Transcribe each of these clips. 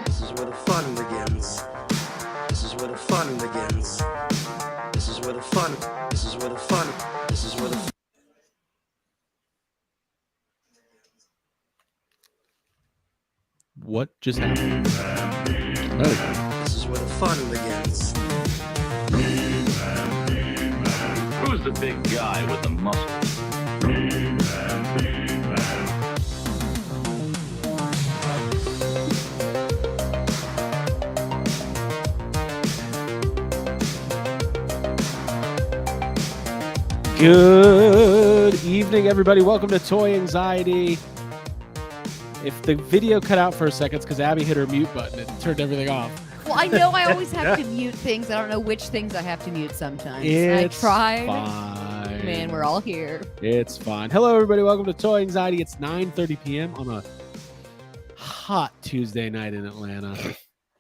This is where the fun begins. This is where the fun begins. This is where the fun. This is where the fun. This is where the. What just happened? Oh. This is where the fun begins. Who's the big guy with the muscles? Good evening, everybody. Welcome to Toy Anxiety. If the video cut out for a second, it's because Abby hit her mute button and turned everything off. Well, I know I always have to mute things. I don't know which things I have to mute sometimes. It's I tried. fine. Man, we're all here. It's fine. Hello, everybody. Welcome to Toy Anxiety. It's 9:30 p.m. on a hot Tuesday night in Atlanta.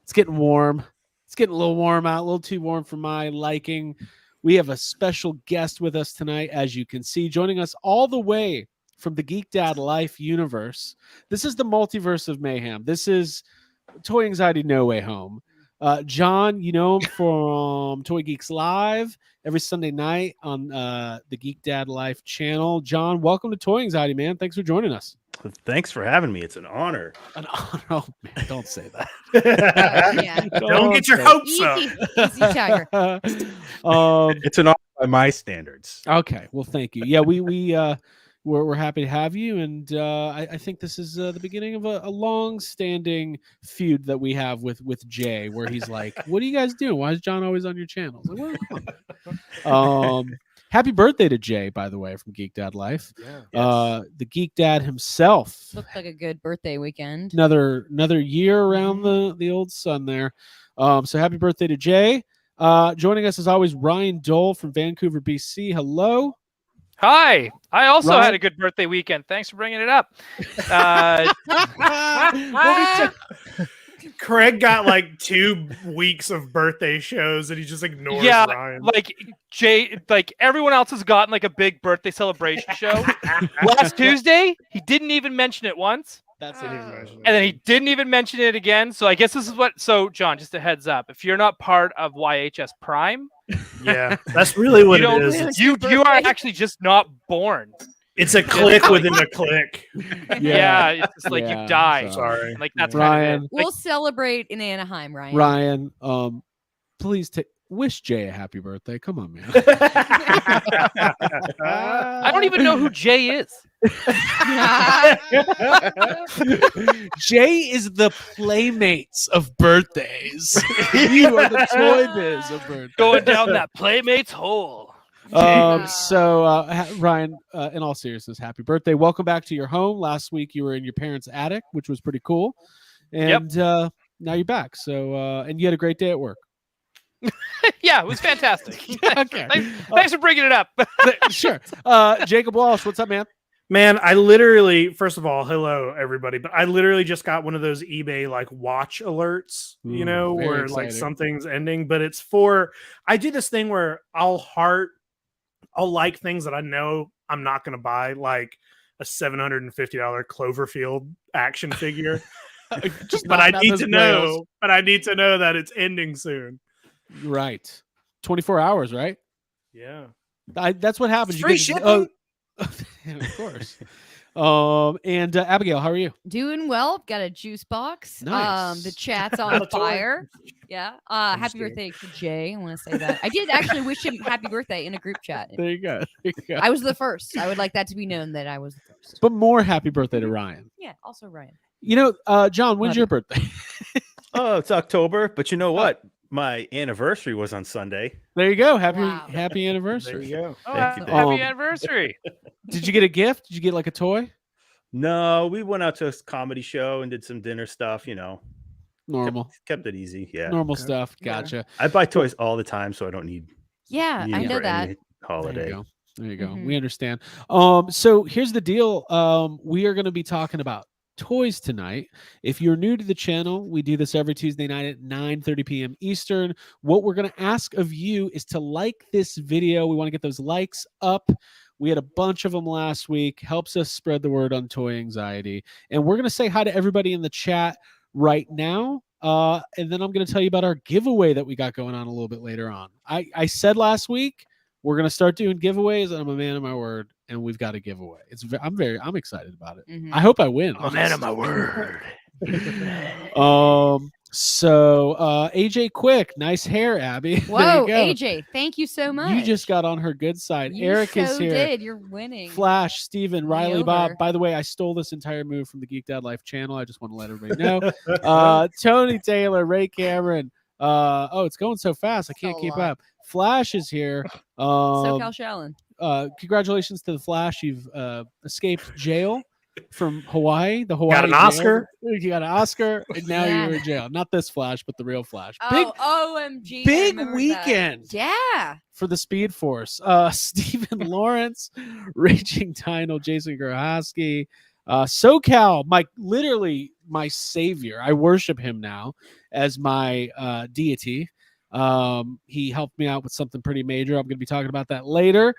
It's getting warm. It's getting a little warm out, a little too warm for my liking. We have a special guest with us tonight, as you can see, joining us all the way from the Geeked Out Life universe. This is the multiverse of mayhem. This is Toy Anxiety No Way Home. John, you know him from Toy Geeks Live every Sunday night on the Geeked Out Life channel. John, welcome to Toy Anxiety, man. Thanks for joining us. Thanks for having me. It's an honor. An honor. Oh, man, don't say that. Yeah. Don't get your hopes up. Easy, Tiger. It's an honor by my standards. Okay, well, thank you. Yeah, we're happy to have you, and I think this is the beginning of a long-standing feud that we have with Jay, where he's like, "What are you guys doing? Why is John always on your channel?" Like, well, come on. Happy birthday to Jay, by the way, from Geeked Out Life. Yeah. The Geek Dad himself. Looked like a good birthday weekend. Another year around the old sun there. So happy birthday to Jay. Joining us as always, Ryan Dole from Vancouver, BC. Hello. Hi. I also Ryan? had a good birthday weekend. Thanks for bringing it up. Craig got like 2 weeks of birthday shows and he just ignores Ryan. Like Jay, like everyone else has gotten like a big birthday celebration show. Last Tuesday, he didn't even mention it once. That's And then he didn't even mention it again. So I guess this is what. So John, just a heads up: if you're not part of YHS Prime, Yeah, that's really what it is. you are actually just not born. It's a click within a click. Yeah, it's just like Yeah, you die. Sorry. Like that's Ryan. kind of it. We'll celebrate in Anaheim, Ryan. Ryan, please wish Jay a happy birthday. Come on, man. I don't even know who Jay is. Jay is the Playmates of birthdays. You are the Toy Biz of birthdays. Going down that Playmates hole. Ryan, in all seriousness, happy birthday. Welcome back to your home. Last week you were in your parents' attic, which was pretty cool. And now you're back. So and you had a great day at work. Yeah, it was fantastic. Okay. Thanks for bringing it up. Sure. Jacob Walsh, what's up, man? Man, I literally, first of all, hello everybody, but I literally just got one of those eBay like watch alerts, you know, very where like exciting. something's ending, but it's I do this thing where I'll like things that I know I'm not going to buy, like a $750 Cloverfield action figure. But I need to know that it's ending soon. Right. 24 hours, right? Yeah. That's what happens. Free shipping. Of course. And Abigail, how are you? Doing well. Got a juice box. Nice. The chat's on fire. Yeah. Happy birthday to Jay. I want to say that. I did actually wish him happy birthday in a group chat. There you go. I was the first. I would like that to be known that I was the first. But more happy birthday to Ryan. Yeah. Also Ryan. You know, John, when's Love your it. birthday? Oh, it's October, but you know what? My anniversary was on Sunday. There you go. Happy Wow. happy There anniversary. you go. Oh, Thank you, happy Dave. anniversary. Did you get a gift? Did you get like a toy? No, we went out to a comedy show and did some dinner stuff, you know. Normal. Kept it easy. Yeah. Normal Okay. stuff. Yeah. Gotcha. I buy toys all the time, so I don't need Yeah, I it know for that. any There holiday. you go. There you go. Mhm. We understand. So here's the deal. We are going to be talking about toys tonight. If you're new to the channel, we do this every Tuesday night at 9:30 p.m. Eastern. What we're going to ask of you is to like this video. We want to get those likes up. We had a bunch of them last week. Helps us spread the word on Toy Anxiety. And we're going to say hi to everybody in the chat right now. And then I'm going to tell you about our giveaway that we got going on a little bit later on. I said last week we're going to start doing giveaways, and I'm a man of my word, and we've got a giveaway. I'm excited about it. Mhm. I hope I win. I'm a man of my word. So AJ Quick, nice hair, Abby. There Whoa, you go. AJ, thank you so much. You just got on her good side. You Eric so is here. did. You're winning. Flash, Steven, Me Riley, Bob. over. By the way, I stole this entire move from the Geeked Out Life channel. I just want to let everybody know. Tony Taylor, Ray Cameron. It's going so fast. I can't a keep lot. up. Flash is here. SoCal Shallon. Congratulations to the Flash. You've escaped jail from Hawaii. The Hawaii Got an jail. Oscar? You got an Oscar, and now Yeah. you're in jail. Not this Flash, but the real Flash. Oh, OMG. I Big remember that. weekend. Yeah. For the Speed Force. Stephen Lawrence, Raging Tynel, Jason Grohaski, SoCal, literally my savior. I worship him now as my deity. He helped me out with something pretty major. I'm going to be talking about that later.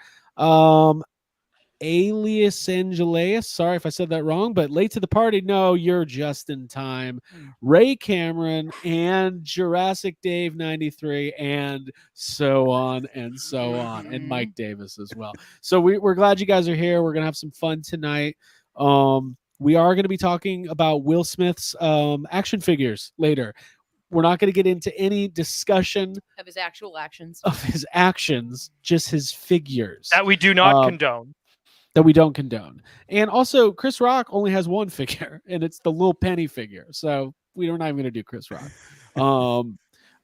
Alias Angeleus, sorry if I said that wrong, but late to the party. No, you're just in time. Ray Cameron and Jurassic Dave 93 and so on and so on, and Mike Davis as well. So we're glad you guys are here. We're gonna have some fun tonight. We are going to be talking about Will Smith's action figures later. We're not going to get into any discussion Of his actual actions. of his actions, just his figures That we do not condone. that we don't condone. And also, Chris Rock only has one figure, and it's the Lil Penny figure. So we're not even going to do Chris Rock.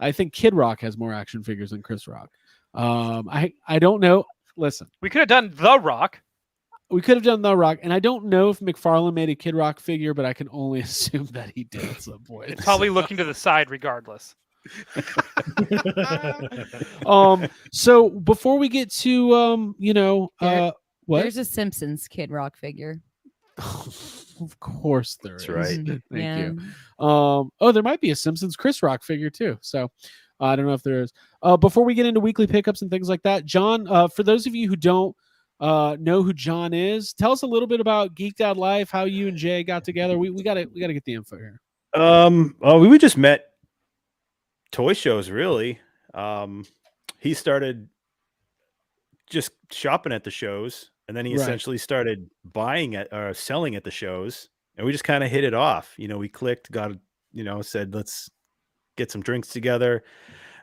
I think Kid Rock has more action figures than Chris Rock. I don't know. Listen, We could have done The Rock. we could have done The Rock, and I don't know if McFarlane made a Kid Rock figure, but I can only assume that he did at some point. It's probably looking to the side regardless. So before we get to what? There's a Simpsons Kid Rock figure. Of course there is. That's right. Mhm. Thank Yeah. you. There might be a Simpsons Chris Rock figure too. So I don't know if there is. Before we get into weekly pickups and things like that, John, for those of you who don't know who John is, tell us a little bit about Geeked Out Life, how you and Jay got together. We gotta get the info here. We just met toy shows, really. He started just shopping at the shows, and then he Right. essentially started buying at or selling at the shows, and we just kind of hit it off. We clicked, said let's get some drinks together.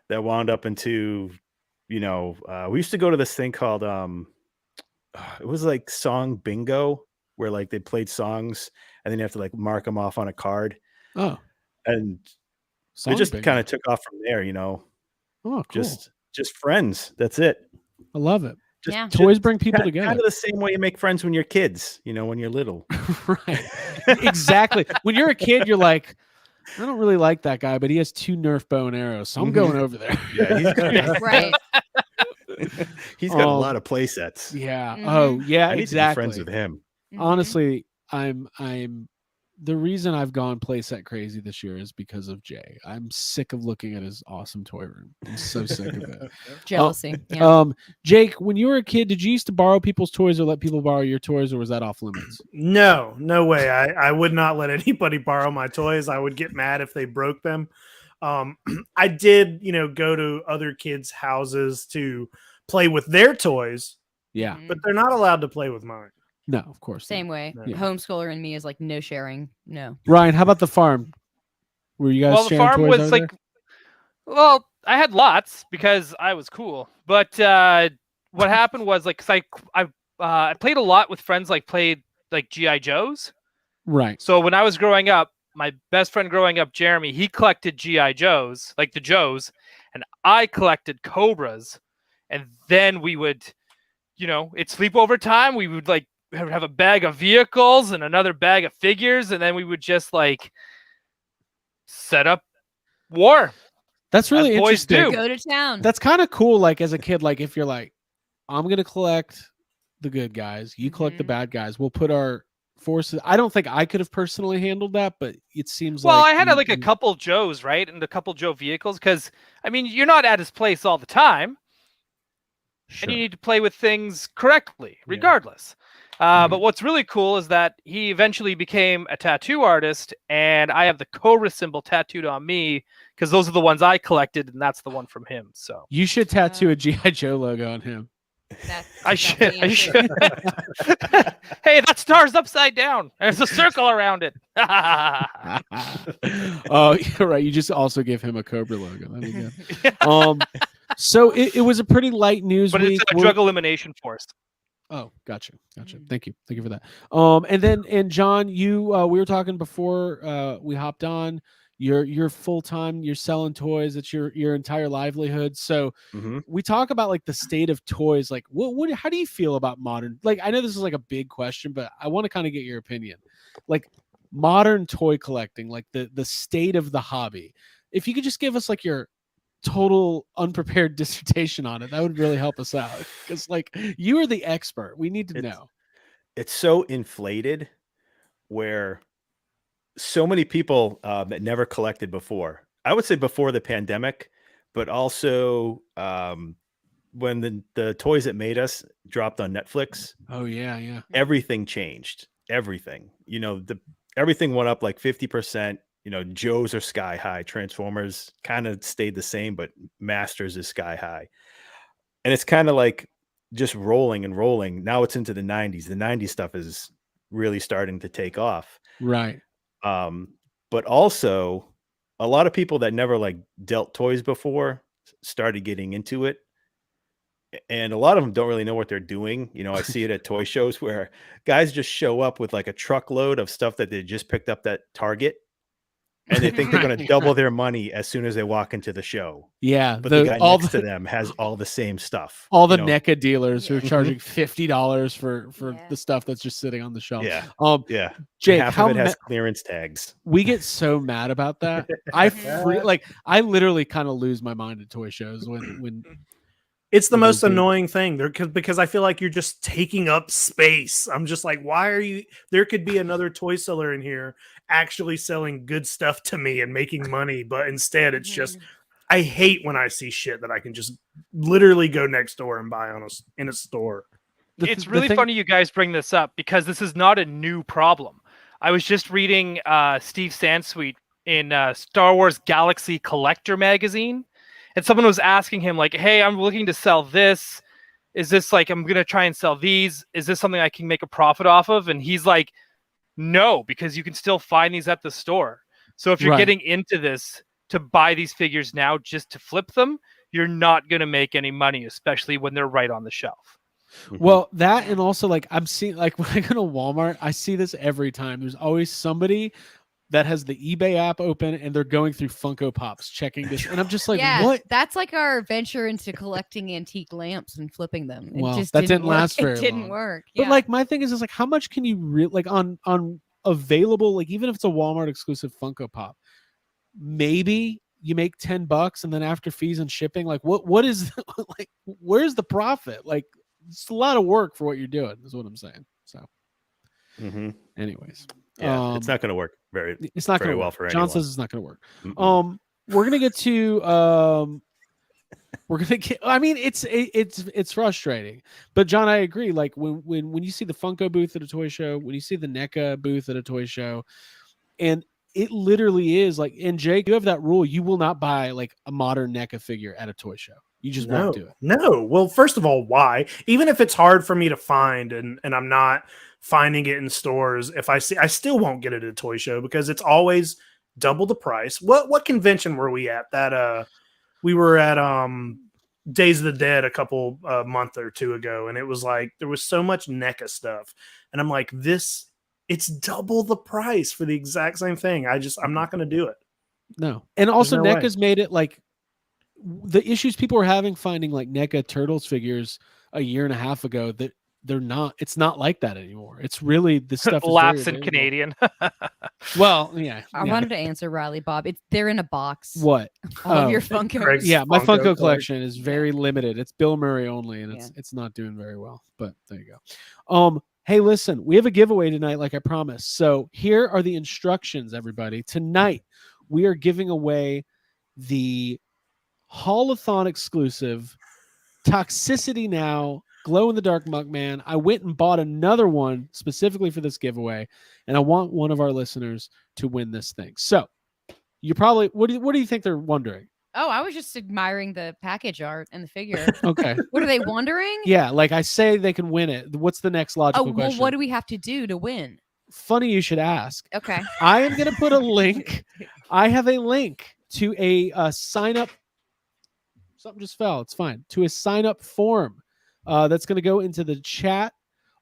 That wound up into, we used to go to this thing called it was like song bingo, where like they played songs and then you have to like mark them off on a card, Oh, and song it just bingo. kind of took off from there. Oh, cool. Just friends. That's it. I love it. Just, Yeah. Toys bring people together. Kind of the same way you make friends when you're kids, when you're little. Right. Exactly. When you're a kid, you're like, I don't really like that guy, but he has 2 Nerf bow and arrows, so I'm going over there. Yeah, Right. he's got a lot of play sets. Yeah. Mhm. Oh, yeah, I need exactly. to be friends with him. Mhm. Honestly, I'm the reason I've gone playset crazy this year is because of Jay. I'm sick of looking at his awesome toy room. I'm so sick of it. Jealousy. Yeah. Jake, when you were a kid, did you used to borrow people's toys or let people borrow your toys, or was that off limits? No way. I would not let anybody borrow my toys. I would get mad if they broke them. I did, go to other kids' houses to play with their toys, Yeah. Mhm. but they're not allowed to play with mine. No, of course. Same not. way. Yeah. Homeschooler and me is like no sharing. No. Ryan, how about the farm? Were you guys Well, the sharing farm toys was over like, well, I had lots because I was cool. But what happened was like, 'cause I played a lot with friends, played like GI Joes. there? Right. So when I was growing up, my best friend growing up, Jeremy, he collected GI Joes, like the Joes, and I collected Cobras. And then we would, it's sleepover time. We would have a bag of vehicles and another bag of figures, and then we would just set up war. That's really As boys interesting. do. Go to town. That's kind of cool. Like as a kid, like if you're like, I'm gonna collect the good guys, you collect the Mhm. bad guys. We'll put our forces. I don't think I could have personally handled that, but it seems Well, like I had you a can- couple Joes, right, and a couple Joe vehicles, because you're not at his place all the time, Sure. and you need to play with things correctly, Yeah. regardless. But what's really cool is that he eventually became a tattoo artist, and I have the Cobra symbol tattooed on me because those are the ones I collected, and that's the one from him. So You should tattoo a GI Joe logo on him. I should. Hey, that star's upside down. There's a circle around it. Oh, you're right. You just also give him a Cobra logo. That'd be good. So it was a pretty light news But week. it's a drug elimination force. Oh, gotcha. Thank you for that. And John, you we were talking before we hopped on. You're full time. You're selling toys. It's your entire livelihood. So we talk about like the state of toys. Like, what? How do you feel about modern? Like, I know this is like a big question, but I want to kind of get your opinion. Like, modern toy collecting, like the state of the hobby. If you could just give us like your total unprepared dissertation on it, that would really help us out. Because like you are the expert. We need to know. It's so inflated where so many people that never collected before. I would say before the pandemic, but also when the toys that made us dropped on Netflix. Oh yeah. Everything changed. Everything. Everything went up like 50%. Joe's are sky high. Transformers kind of stayed the same, but Masters is sky high. And it's kind of like just rolling and rolling. Now it's into the 90s. The 90s stuff is really starting to take off. Right. But also a lot of people that never like dealt toys before started getting into it. And a lot of them don't really know what they're doing. I see it at toy shows where guys just show up with like a truckload of stuff that they just picked up at Target. And they think they're going to double their money as soon as they walk into the show. Yeah. But the guy next to them has all the same stuff. All the NECA dealers who are Mhm. charging $50 for the stuff that's just sitting on the shelf. Yeah. Yeah. And Jake, half how of it has clearance tags. we get so mad about that. I literally kind of lose my mind at toy shows when It's the It most would be- annoying thing there because I feel like you're just taking up space. I'm just like, why are you? There could be another toy seller in here actually selling good stuff to me and making money, but instead it's just. I hate when I see shit that I can just literally go next door and buy in a store. It's really funny you guys bring this up because this is not a new problem. I was just reading Steve Sansweet in Star Wars Galaxy Collector magazine. And someone was asking him, like, hey, I'm looking to sell this. Is this like, I'm going to try and sell these? Is this something I can make a profit off of? And he's like, no, because you can still find these at the store. So if you're getting into this to buy these figures now just to flip them, you're not going to make any money, especially when they're right on the shelf. Well, that and also like I'm seeing like when I go to Walmart, I see this every time. There's always somebody that has the eBay app open and they're going through Funko Pops checking this. And I'm just like, what? That's like our venture into collecting antique lamps and flipping them. It Well, just that didn't work. last very It didn't long. work. But Yeah. like my thing is like how much can you like on available, like even if it's a Walmart exclusive Funko Pop, maybe you make $10 and then after fees and shipping, like what is like where's the profit? Like it's a lot of work for what you're doing, is what I'm saying. So anyways. Yeah, it's not going to work it's not very gonna well work. for John anyone. says it's not going to work. Mm-mm. We're gonna get to we're gonna get. I mean, it's frustrating, but John, I agree. Like when you see the Funko booth at a toy show, when you see the NECA booth at a toy show, and it literally is like. And Jake, you have that rule: you will not buy like a modern NECA figure at a toy show. You just won't do it. No. Well, first of all, why? Even if it's hard for me to find and I'm not finding it in stores, if I still won't get it at a toy show because it's always double the price. What convention were we at? That we were at Days of the Dead a couple month or two ago, and it was like there was so much NECA stuff, and I'm like, it's double the price for the exact same thing. I'm not going to do it. No, and also no way. NECA's made it like the issues people were having finding like NECA Turtles figures a year and a half ago that it's not like that anymore. It's really the stuff is Lapse very in available. Canadian. Well, yeah. I wanted to answer Riley Bob. They're in a box. What? All of Oh. your Funkos. Craig's Yeah, my Funko Funko collection is very limited. It's Bill Murray only, and it's not doing very well. But there you go. Hey, listen, we have a giveaway tonight, like I promised. So here are the instructions, everybody. Tonight we are giving away the Haulathon exclusive Toxicity Now glow in the dark Muckman. I went and bought another one specifically for this giveaway, and I want one of our listeners to win this thing. So you probably what do you think they're wondering? Oh, I was just admiring the package art and the figure. Okay. What are they wondering? Yeah, like I say they can win it. What's the next logical well, question? what do we have to do to win? Funny you should ask. Okay. I am going to put a link. I have a link to a sign up. Something just fell. It's fine. To a sign up form that's going to go into the chat.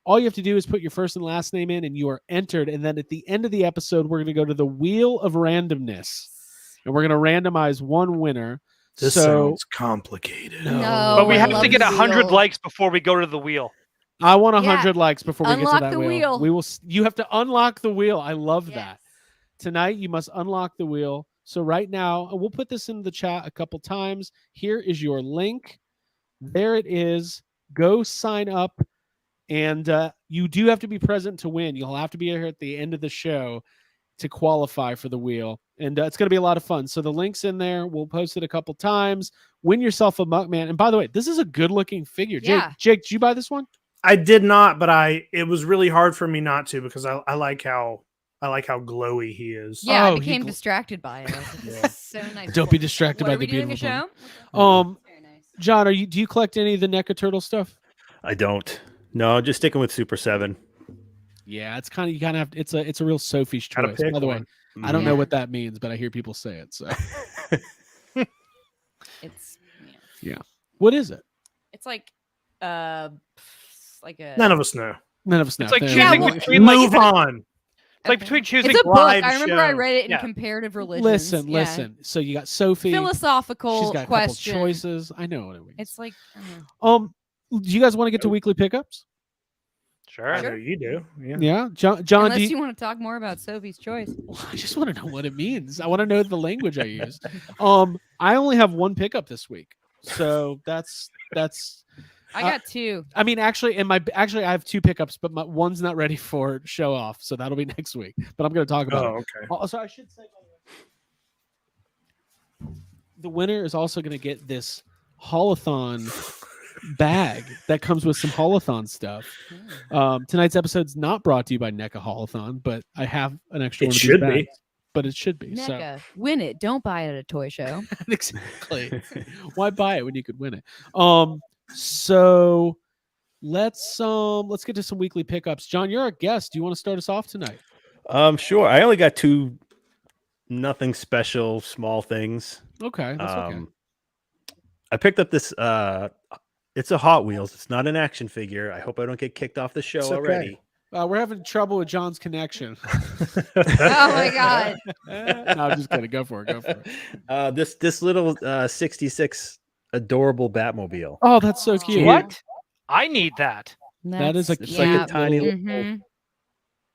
All you have to do is put your first and last name in, and you are entered. And then at the end of the episode, we're going to go to the wheel of randomness, and we're going to randomize one winner. This sounds complicated. No, But we I have love to get the 100 wheel. likes before we go to the wheel. I want Yeah. 100 likes before we get to Unlock that the wheel. wheel. We will. You have to unlock the wheel. I love Yes. that. Tonight, you must unlock the wheel. So right now, and we'll put this in the chat a couple times. Here is your link. There it is. Go sign up. And you do have to be present to win. You'll have to be here at the end of the show to qualify for the wheel. And it's going to be a lot of fun. So the link's in there. We'll post it a couple times. Win yourself a Muckman. And by the way, this is a good looking figure. Yeah. Jake, did you buy this one? I did not, but it was really hard for me not to because I like how glowy he is. Yeah, Oh, I he became gl- distracted by it. I was like, this is so nice. Don't be distracted What, by are we the doing a beautiful show? thing. Very nice. John, do you collect any of the NECA Turtle stuff? I don't. No, just sticking with Super 7. Yeah, it's kind of you kind of have. It's a real Sophie's Gotta choice. pick By the way, one. I don't know Yeah. what that means, but I hear people say it. So, It's what is it? it's like a None of us know. None of us know. It's like There choosing we go. between like, Move on. It's like between choosing It's a book. live I remember I show. read it in Yeah. comparative religions. Listen, Yeah. listen. So you got Sophie. Philosophical She's got a question. couple choices. I know what it means. It's like I don't know. Do you guys want to get to weekly pickups? Sure. I know you do. Yeah. Yeah, John. Unless Do you want to talk more about Sophie's choice. I just want to know what it means. I want to know the language I use. I only have one pickup this week, so that's. I got two. I mean, actually, I have two pickups, but my one's not ready for show off, so that'll be next week. But I'm going to talk about Oh, it. okay. Also, I should say, by the way, the winner is also going to get this Haulathon bag that comes with some Haulathon stuff. Tonight's episode's not brought to you by NECA Haulathon, but I have an extra It one of should these be. bags. But it should be. NECA, win it. Don't buy it at a toy show. So exactly. Why buy it when you could win it? So let's get to some weekly pickups. John, you're our guest. Do you want to start us off tonight? Sure. I only got two nothing special small things. Okay, that's okay. I picked up this it's a Hot Wheels. It's not an action figure. I hope I don't get kicked off the show It's okay. already. We're having trouble with John's connection. Oh my god. No, I'm just kidding. Go for it. This little 66 adorable Batmobile. Oh, that's so cute. What? I need that. That is a It's like a tiny little Mhm.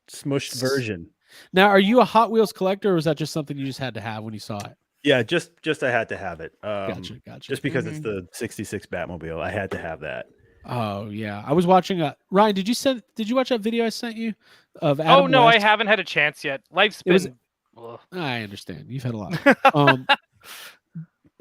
smushed version. Now, are you a Hot Wheels collector, or was that just something you just had to have when you saw it? Yeah, just I had to have it. Gotcha. Just because it's the 66 Batmobile, I had to have that. Oh yeah, I was watching. Ryan, did you watch that video I sent you of Adam Oh no, West? I haven't had a chance yet. Life's It was- been. Ugh. I understand. You've had a lot.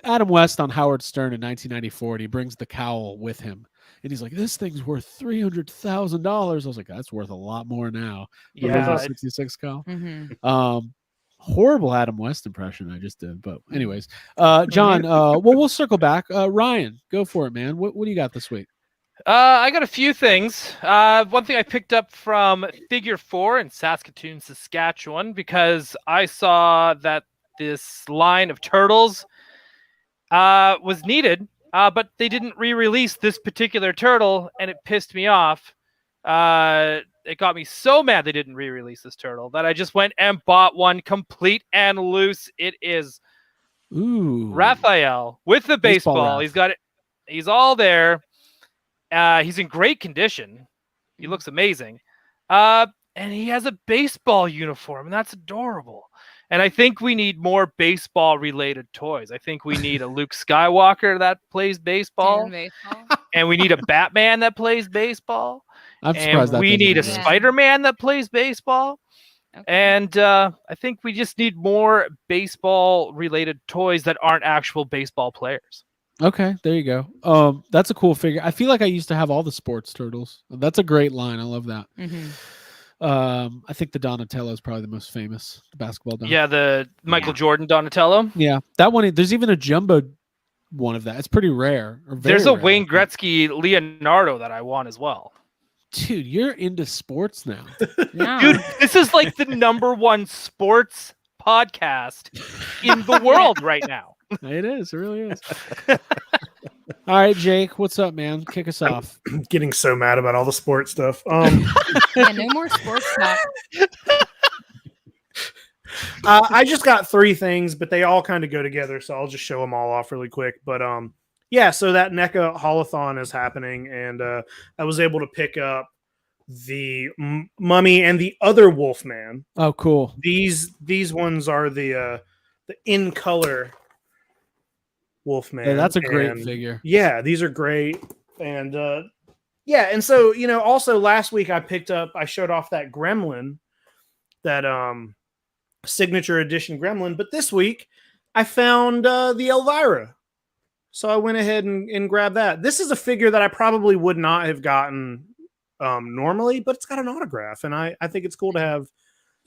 Adam West on Howard Stern in 1994, and he brings the cowl with him. And he's like, this thing's worth $300,000. I was like, that's worth a lot more now. The Yeah, original it's- 66 cowl. Mhm. Horrible Adam West impression I just did. But anyways, John, well, we'll circle back. Ryan, go for it, man. What do you got this week? I got a few things. One thing I picked up from Figure 4 in Saskatoon, Saskatchewan, because I saw that this line of turtles was needed, but they didn't re-release this particular turtle, and it pissed me off. It got me so mad they didn't re-release this turtle that I just went and bought one complete and loose. It is Ooh. Raphael with the Baseball baseball. Raph. He's got it. He's all there. He's in great condition. He looks amazing. And he has a baseball uniform, and that's adorable. And I think we need more baseball related toys. I think we need a Luke Skywalker that plays baseball, Baseball. and we need a Batman that plays baseball, I'm and surprised that we didn't need a exist. Yeah. Spider-Man that plays baseball. Okay. And I think we just need more baseball related toys that aren't actual baseball players. Okay, there you go. That's a cool figure. I feel like I used to have all the sports turtles. That's a great line. I love that. I think the Donatello is probably the most famous, the basketball Donatello. Yeah, the Michael Jordan Donatello. Yeah, that one. There's even a jumbo one of that. It's pretty rare. There's a Wayne Gretzky Leonardo that I want as well. Dude, you're into sports now. Dude, this is like the #1 sports podcast in the world right now. It is. It really is. All right, Jake, what's up, man? Kick us off. I'm getting so mad about all the sports stuff. Yeah, no more sports talk. I just got 3 things, but they all kind of go together, so I'll just show them all off really quick. But yeah, so that NECA Haulathon is happening, and I was able to pick up the Mummy and the other Wolfman. Oh, cool. These ones are the in color Wolfman. Yeah, that's a great figure. Yeah, these are great. And yeah, and so, you know, also last week I showed off that Gremlin, that signature edition Gremlin, but this week I found the Elvira. So I went ahead and grabbed that. This is a figure that I probably would not have gotten normally, but it's got an autograph, and I think it's cool to have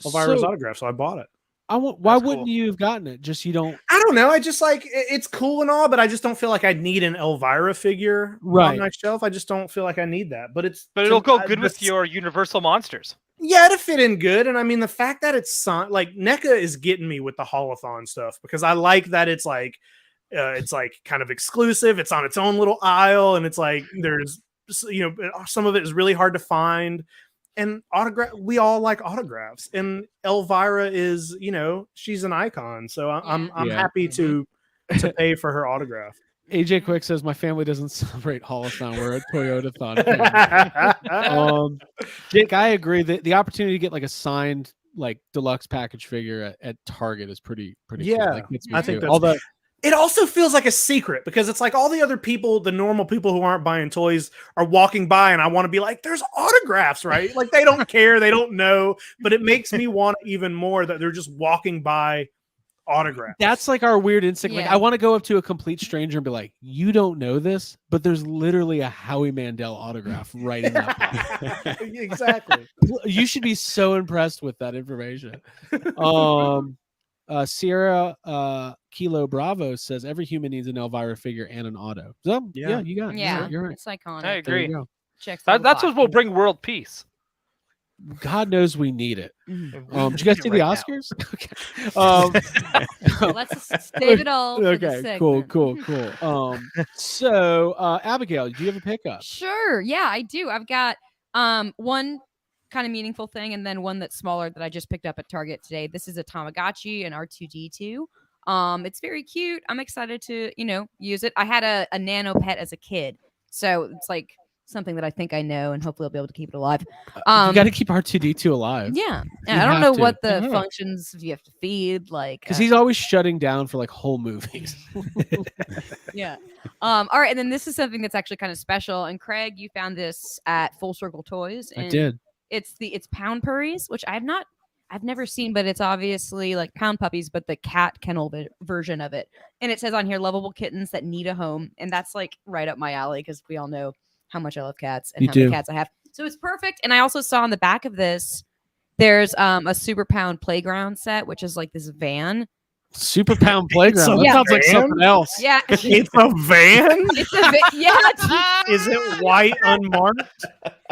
Elvira's autograph, so I bought it. Why wouldn't you have gotten it? Just you don't. I don't know. I just like it's cool and all, but I just don't feel like I need an Elvira figure on my shelf. I just don't feel like I need that. But it'll go good with your Universal monsters. Yeah, it'll fit in good. And I mean, the fact that it's like NECA is getting me with the Haulathon stuff, because I like that it's like kind of exclusive. It's on its own little aisle, and it's like there's, you know, some of it is really hard to find. And we all like autographs, and Elvira is, you know, she's an icon. So I'm happy to pay for her autograph. AJ Quick says my family doesn't celebrate Haulathon. We're a Toyota-thon. Jake, I agree that the opportunity to get like a signed like deluxe package figure at Target is pretty cool. Like, I think that's it also feels like a secret, because it's like all the other people, the normal people who aren't buying toys, are walking by, and I want to be like, there's autographs, right? Like they don't care, they don't know, but it makes me want even more that they're just walking by autographs. That's like our weird instinct. Yeah. Like I want to go up to a complete stranger and be like, you don't know this, but there's literally a Howie Mandel autograph right in that box. Exactly. You should be so impressed with that information. Sierra Kilo Bravo says every human needs an Elvira figure and an auto. So yeah, you got it. Yeah, You're right. it's iconic. I agree. Checks That's what will bring world peace. God knows we need it. Did you guys see the Oscars? Okay. Let's save it all. For the Okay. Cool. So Abigail, do you have a pickup? Sure. Yeah, I do. I've got one kind of meaningful thing, and then one that's smaller that I just picked up at Target today. This is a Tamagotchi, an R2D2. It's very cute. I'm excited to, you know, use it. I had a nano pet as a kid, so it's like something that I think I know, and hopefully I'll be able to keep it alive. You got to keep R2D2 alive. Yeah, and I don't know what the functions you have to feed, like because he's always shutting down for like whole movies. Yeah. All right, and then this is something that's actually kind of special. And Craig, you found this at Full Circle Toys. And I did. It's Pound Purries, which I've never seen, but it's obviously like Pound Puppies, but the cat kennel version of it. And it says on here, lovable kittens that need a home, and that's like right up my alley, because we all know how much I love cats and how many cats I have. So it's perfect. And I also saw on the back of this, there's a Super Pound Playground set, which is like this van. Super Pound Playground. That sounds like something else. Yeah. It's a van? It's a van. Yeah. Is it white unmarked?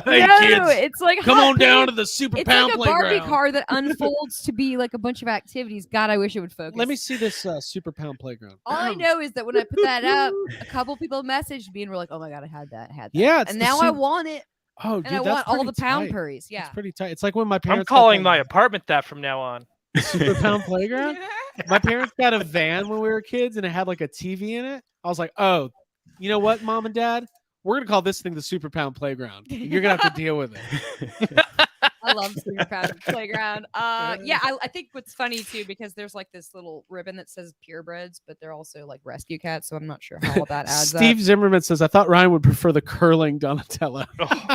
Hey, no, kids, it's like come hot on down pink. to the Super It's Pound like a Playground. Barbie car that unfolds to be like a bunch of activities. God, I wish it would focus. Let me see this Super Pound Playground. All I know is that when I put that up, a couple people messaged me and were like, "Oh my god, I had that, Yeah, it's and the now I want it, Oh, dude, and I that's want all pretty the Pound tight. Purries." Yeah, It's pretty tight. It's like when my parents. I'm calling my apartment that from now on. Super Pound Playground. My parents got a van when we were kids, and it had like a TV in it. I was like, "Oh, you know what, Mom and Dad? We're gonna call this thing the Super Pound Playground. You're gonna have to deal with it." I love Super Pound Playground. Yeah, I think what's funny too, because there's like this little ribbon that says purebreds, but they're also like rescue cats, so I'm not sure how all that adds up. Steve Zimmerman says, "I thought Ryan would prefer the curling Donatello."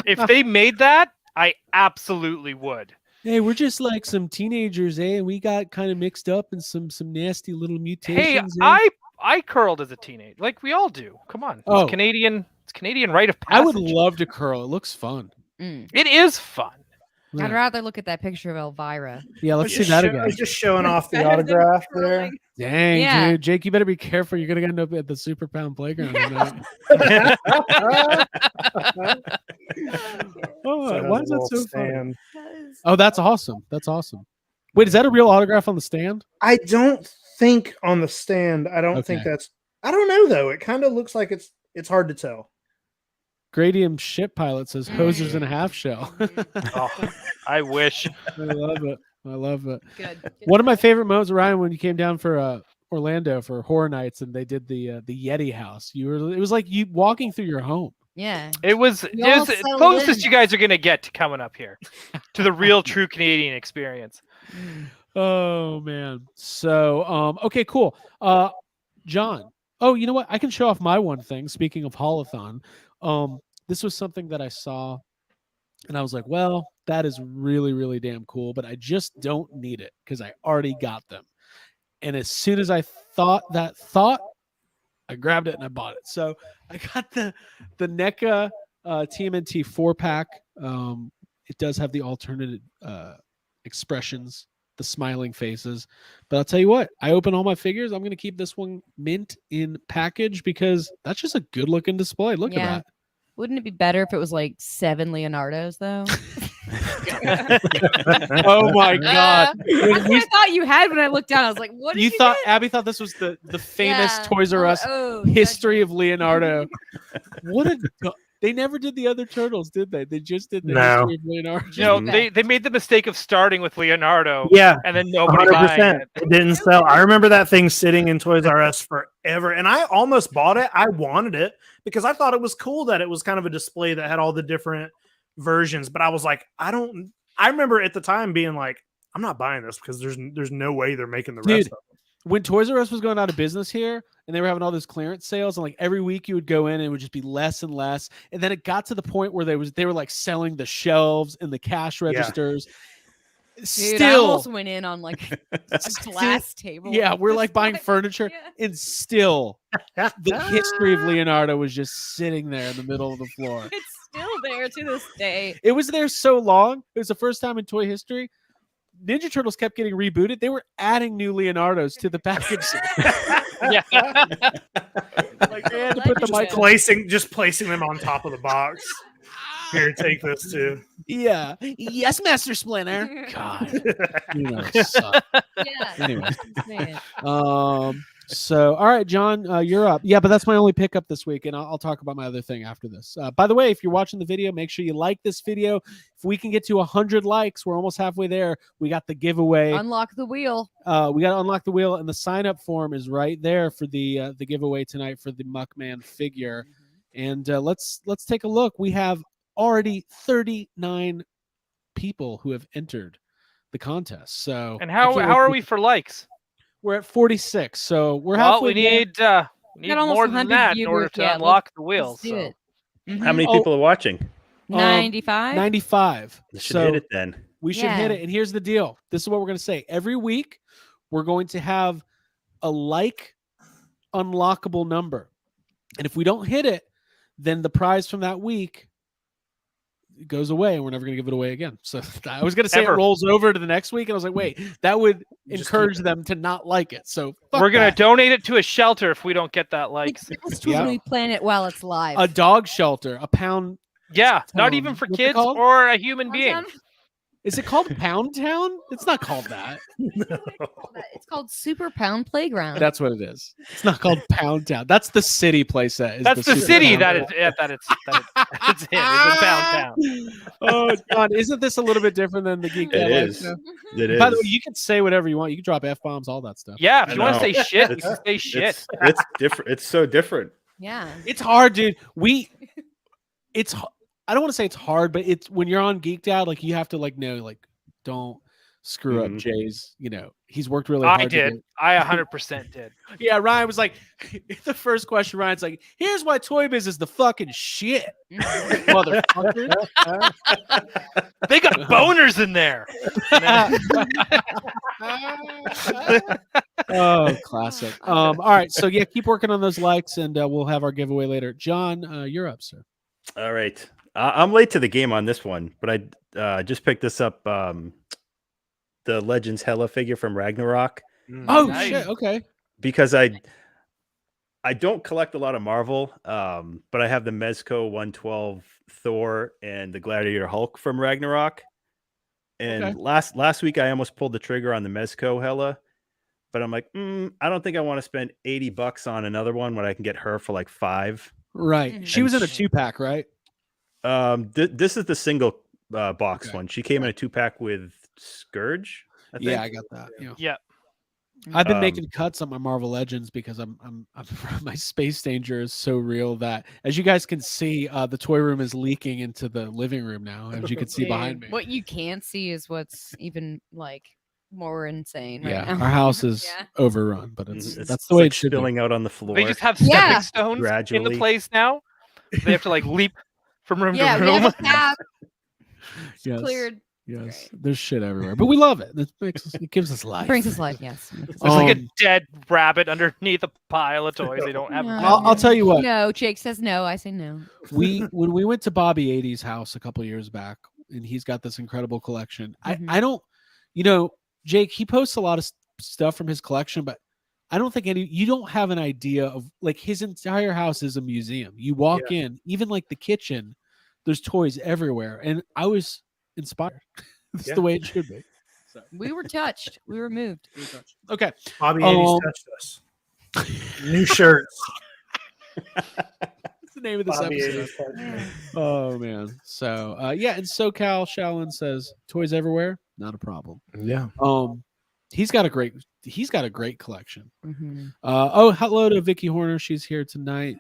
If they made that, I absolutely would. Hey, we're just like some teenagers, eh? And we got kind of mixed up in some nasty little mutations. Hey, I curled as a teenager, like we all do. Come on, Oh. it's Canadian. It's Canadian rite of I passage. would love to curl. It looks fun. It is fun. Yeah, I'd rather look at that picture of Elvira. Yeah, let's see that again. Just showing off the Better than autograph there. curling. Dang, Yeah. dude. Jake, you better be careful. You're going to end up at the Super Pound Playground tonight. Oh, why is that so funny? Oh, that's awesome. That's awesome. Wait, is that a real autograph on the stand? I don't think on the stand. I don't think Okay. that's. I don't know though. It kind of looks like it's hard to tell. Gradium Ship Pilot says hosers in a half shell. Oh, I wish. I love it. I love it. Good. One of my favorite moments, Ryan, when you came down for Orlando for Horror Nights and they did the Yeti house. It was like you walking through your home. Yeah. It was We all the settled closest in. you guys are gonna get to coming up here to the real, true Canadian experience. Oh man. So okay, cool. John. Oh, you know what? I can show off my one thing. Speaking of Haulathon, this was something that I saw and I was like, well, that is really, really damn cool, but I just don't need it because I already got them. And as soon as I thought that thought, I grabbed it and I bought it. So I got the NECA TMNT 4-pack. It does have the alternative expressions, the smiling faces. But I'll tell you what, I open all my figures. I'm going to keep this one mint in package because that's just a good looking display. Look Yeah. at that. Wouldn't it be better if it was like 7 Leonardos though? Oh my God. That's what I thought you had when I looked down. I was like, what did You you thought get? Abby thought this was the famous Yeah. Toys R Us Oh, history of Leonardo. What a they never did the other turtles, did they? They just did the No. history of Leonardo. You know, Okay. they made the mistake of starting with Leonardo Yeah, and then nobody buying 100%. it. It didn't sell. I remember that thing sitting in Toys R Us forever, and I almost bought it. I wanted it because I thought it was cool that it was kind of a display that had all the different versions. But I was like, I remember at the time being like, I'm not buying this because there's no way they're making the rest Dude, of them. When Toys R Us was going out of business here and they were having all those clearance sales, and like every week you would go in and it would just be less and less. And then it got to the point where they were like selling the shelves and the cash registers. Dude, I Still, almost went in on like a glass table. yeah, we're like buying Display. furniture, Yeah. and still the history of Leonardo was just sitting there in the middle of the floor. It's still there to this day. It was there so long. It was the first time in toy history. Ninja Turtles kept getting rebooted. They were adding new Leonardos to the package. Yeah. Like they had to put the mic. Just placing them on top of the box. Here, take this too. Yeah. Yes, Master Splinter. God. You know, it sucked. Yeah. Anyway. Man. So, all right, John, you're up. Yeah, but that's my only pickup this week, and I'll talk about my other thing after this. By the way, if you're watching the video, make sure you like this video. If we can get to 100 likes, we're almost halfway there. We got the giveaway. Unlock the wheel. We got to unlock the wheel, and the sign-up form is right there for the giveaway tonight for the Muckman figure. And let's take a look. We have already 39 people who have entered the contest. So, And I how can't are wait we for likes? We're at 46, so we're Well, halfway. we there. need Got almost more than 100 that in order viewers. to Yeah, unlock the wheel. Let's do So it. How many Oh. people are watching? 95. 95. They should So hit it then. we should hit Yeah. it. And here's the deal. This is what we're going to say. Every week, we're going to have a like unlockable number. And if we don't hit it, then the prize from that week goes away and we're never going to give it away again. So I was going to say Ever. it rolls over to the next week. And I was like, wait, that would Just encourage keep it. them to not like it. So fuck we're gonna that. donate it to a shelter if we don't get that likes. Let's Yeah. totally plan it while it's live. A dog shelter, a pound. Yeah, not Town. even for What's it kids called? or a human being. Is it called Pound Town? It's not called that. It's called Super Pound Playground. That's what it is. It's not called Pound Town. That's the city playset. is That's the Super city Pound that Town. it's it's in. It's a Pound Town. Oh, John, isn't this a little bit different than the Geeked Out It Life is. show? It is. By the way, you can say whatever you want. You can drop F-bombs, all that stuff. Yeah, if I you want to know. say shit, you It's- can say shit. It's different. It's so different. Yeah. It's hard, dude. I don't want to say it's hard, but it's when you're on Geeked Out, like you have to like know, like don't screw up Mhm. Jay's. He's worked really hard. I to did. get- I 100% did. Yeah, Ryan was like, the first question. Ryan's like, "Here's why Toy Biz is the fucking shit, motherfucker." They got boners in there. Oh, classic. All right, so yeah, keep working on those likes, and we'll have our giveaway later. John, you're up, sir. All right. I'm late to the game on this one, but I just picked this up. The Legends Hela figure from Ragnarok, Oh Nice. shit. Okay. because I don't collect a lot of Marvel, but I have the Mezco 112 Thor and the Gladiator Hulk from Ragnarok. And Okay. last week I almost pulled the trigger on the Mezco Hela, but I'm like, I don't think I want to spend $80 on another one when I can get her for like $5. Right. Mhm. She was in a And 2-pack, right? This is the single box Okay. one. She came in a 2-pack with Scourge. I think. Yeah, I got that. Yeah. Yeah. I've been Um, making cuts on my Marvel Legends because I'm my space danger is so real that, as you guys can see, the toy room is leaking into the living room now, as you can see behind me. What you can't see is what's even like more insane. Right Yeah, now. our house is Yeah. overrun, but it's It's that's the way like it should be. spilling out on the floor. They just have Yeah. stepping stones in Gradually. the place now. They have to like leap from room Yeah, to we have room. a path Yes, cleared. yes. There's shit everywhere, but we love it. It gives us life. Brings us life. Yes. There's like a Um, dead rabbit underneath a pile of toys. They don't have. No. I'll tell you what. No, Jake says no. I say no. When we went to Bobby 80's house a couple years back, and he's got this incredible collection. Mhm. I don't, Jake, he posts a lot of stuff from his collection, but I don't think you don't have an idea of, like, his entire house is a museum. You walk in, even like the kitchen, there's toys everywhere, and I was inspired. That's Yeah. the way it should be. We were touched. We were moved. Okay. Bobby 80's touched us. New shirts. What's the name of this Bobby episode? 80's touched us. Oh man. So yeah, and SoCal Shallon says toys everywhere, not a problem. Yeah. He's got a great collection. Mhm. Hello to Vicky Horner. She's here tonight.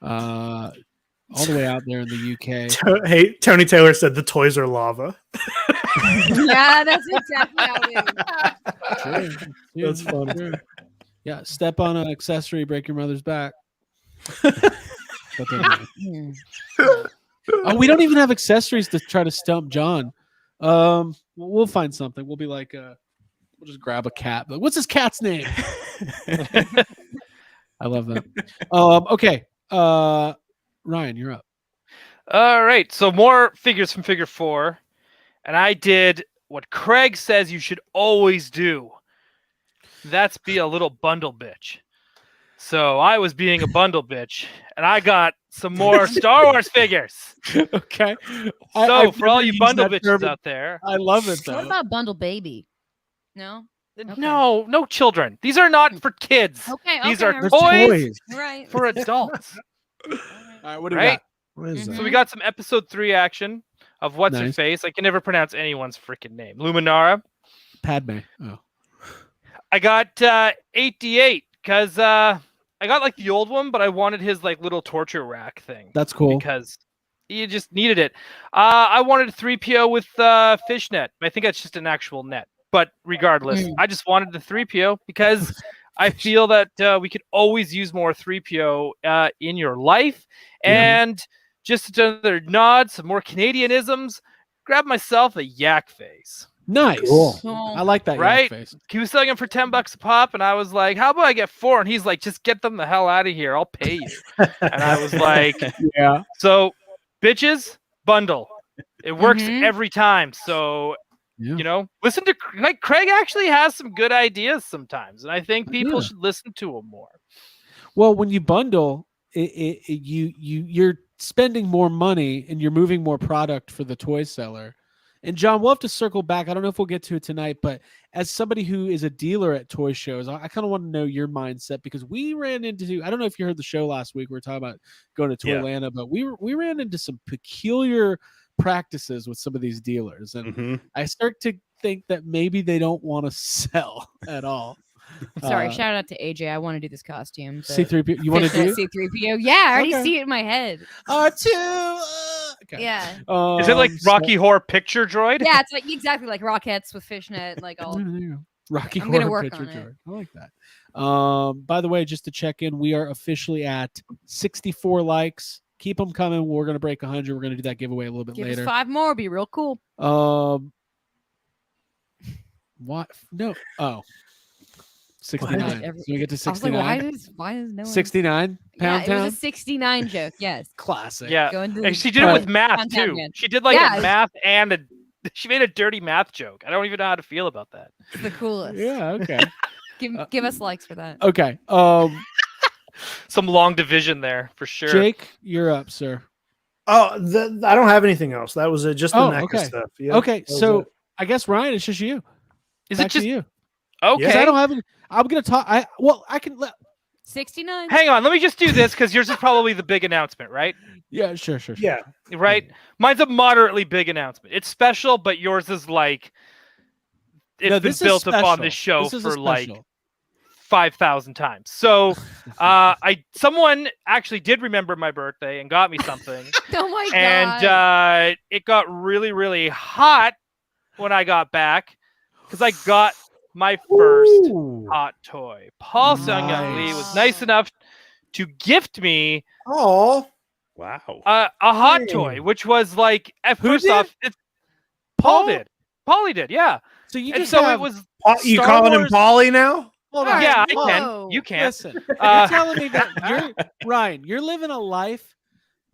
All the way out there in the UK. Hey, Tony Taylor said the toys are lava. Yeah, that's exactly how it is. True. That's funny. True. Yeah, step on an accessory, break your mother's back. But then- oh, we don't even have accessories to try to stump John. We'll find something. We'll be like, we'll just grab a cat. But what's his cat's name? I love that. Okay. Ryan, you're up. All right, so more figures from Figure 4, and I did what Craig says you should always do. That's be a little bundle bitch. So I was being a bundle bitch, and I got some more Star Wars figures. Okay. So for all you bundle bitches out there, I love it What though. about bundle baby? No. no children. These are not for kids. Okay. These okay, are all right. toys Right. for adults. All right, what do we Right? got? What is Mhm. So we got some episode 3 action of what's her Nice. face. I can never pronounce anyone's freaking name. Luminara. Padme. Oh. I got 8D8 because I got like the old one, but I wanted his like little torture rack thing That's cool. because you just needed it. I wanted a 3PO with fishnet. I think that's just an actual net. But regardless, I just wanted the 3PO because I feel that we could always use more 3PO in your life. And just another nod, some more Canadianisms. Grab myself a yak face. Nice. Cool. I like that Right? yak face. He was selling them for $10 a pop, and I was like, "How about I get 4?" And he's like, "Just get them the hell out of here. I'll pay you." And I was like, Yeah. "So, bitches, bundle. It works Mhm. every time." So, listen to like Craig actually has some good ideas sometimes, and I think people Yeah. should listen to him more. Well, when you bundle, you're spending more money and you're moving more product for the toy seller. And John, we'll have to circle back. I don't know if we'll get to it tonight, but as somebody who is a dealer at toy shows, I kind of want to know your mindset because we ran into, I don't know if you heard the show last week. We were talking about going to Toylanta, but we ran into some peculiar practices with some of these dealers. And I start to think that maybe they don't want to sell at all. Sorry, shout out to AJ. I want to do this costume. C3PO. You want to do? C3PO? Yeah, I already Okay. see it in my head. R2. Okay. Yeah. Is it like So- Rocky Horror Picture Droid? Yeah, it's like exactly like Rockettes with fishnet, like all. There you go. Rocky I'm gonna Horror work Picture on it. Droid. I like that. By the way, just to check in, we are officially at 64 likes. Keep them coming. We're gonna break 100. We're gonna do that giveaway a little bit Give later. us 5 more, be real cool. What? No. Oh. 69. Every- So we get to I was like, 69. why is no one? 69 Yeah, pound it town. was a 69 joke. Yes. Classic. Yeah. Go into And she did it with math Content too. man. She did like Yeah. a math and a. She made a dirty math joke. I don't even know how to feel about that. It's the coolest. Yeah. Okay. Give us likes for that. Okay. Some long division there for sure. Jake, you're up, sir. Oh, I don't have anything else. That was it. Just the Oh, NECA okay. stuff. Yeah, Okay. that was So it. I guess Ryan, it's just you. Is Back it just to you? okay? 'Cause I don't have any. I'm gonna talk. I can let. 69. Hang on, let me just do this because yours is probably the big announcement, right? Yeah. Sure. Yeah. Right? Mine's a moderately big announcement. It's special, but yours is like it's No, been this is built up on special. this show This is a for like special. 5,000 times. So someone actually did remember my birthday and got me something. Oh my god. And it got really, really hot when I got back because I got my first Ooh. hot toy. Paul Sung-Young Lee was nice enough to gift me Oh. Wow. a hot Hey. toy, which was like, at Who first did? off, Paul did. Paulie did, yeah. So you And just so have, it was, You Star calling him Wars- Polly now? Hold All on. right, yeah, I Hold can. on. You can. Listen, Uh, you're telling me that you're Ryan. You're living a life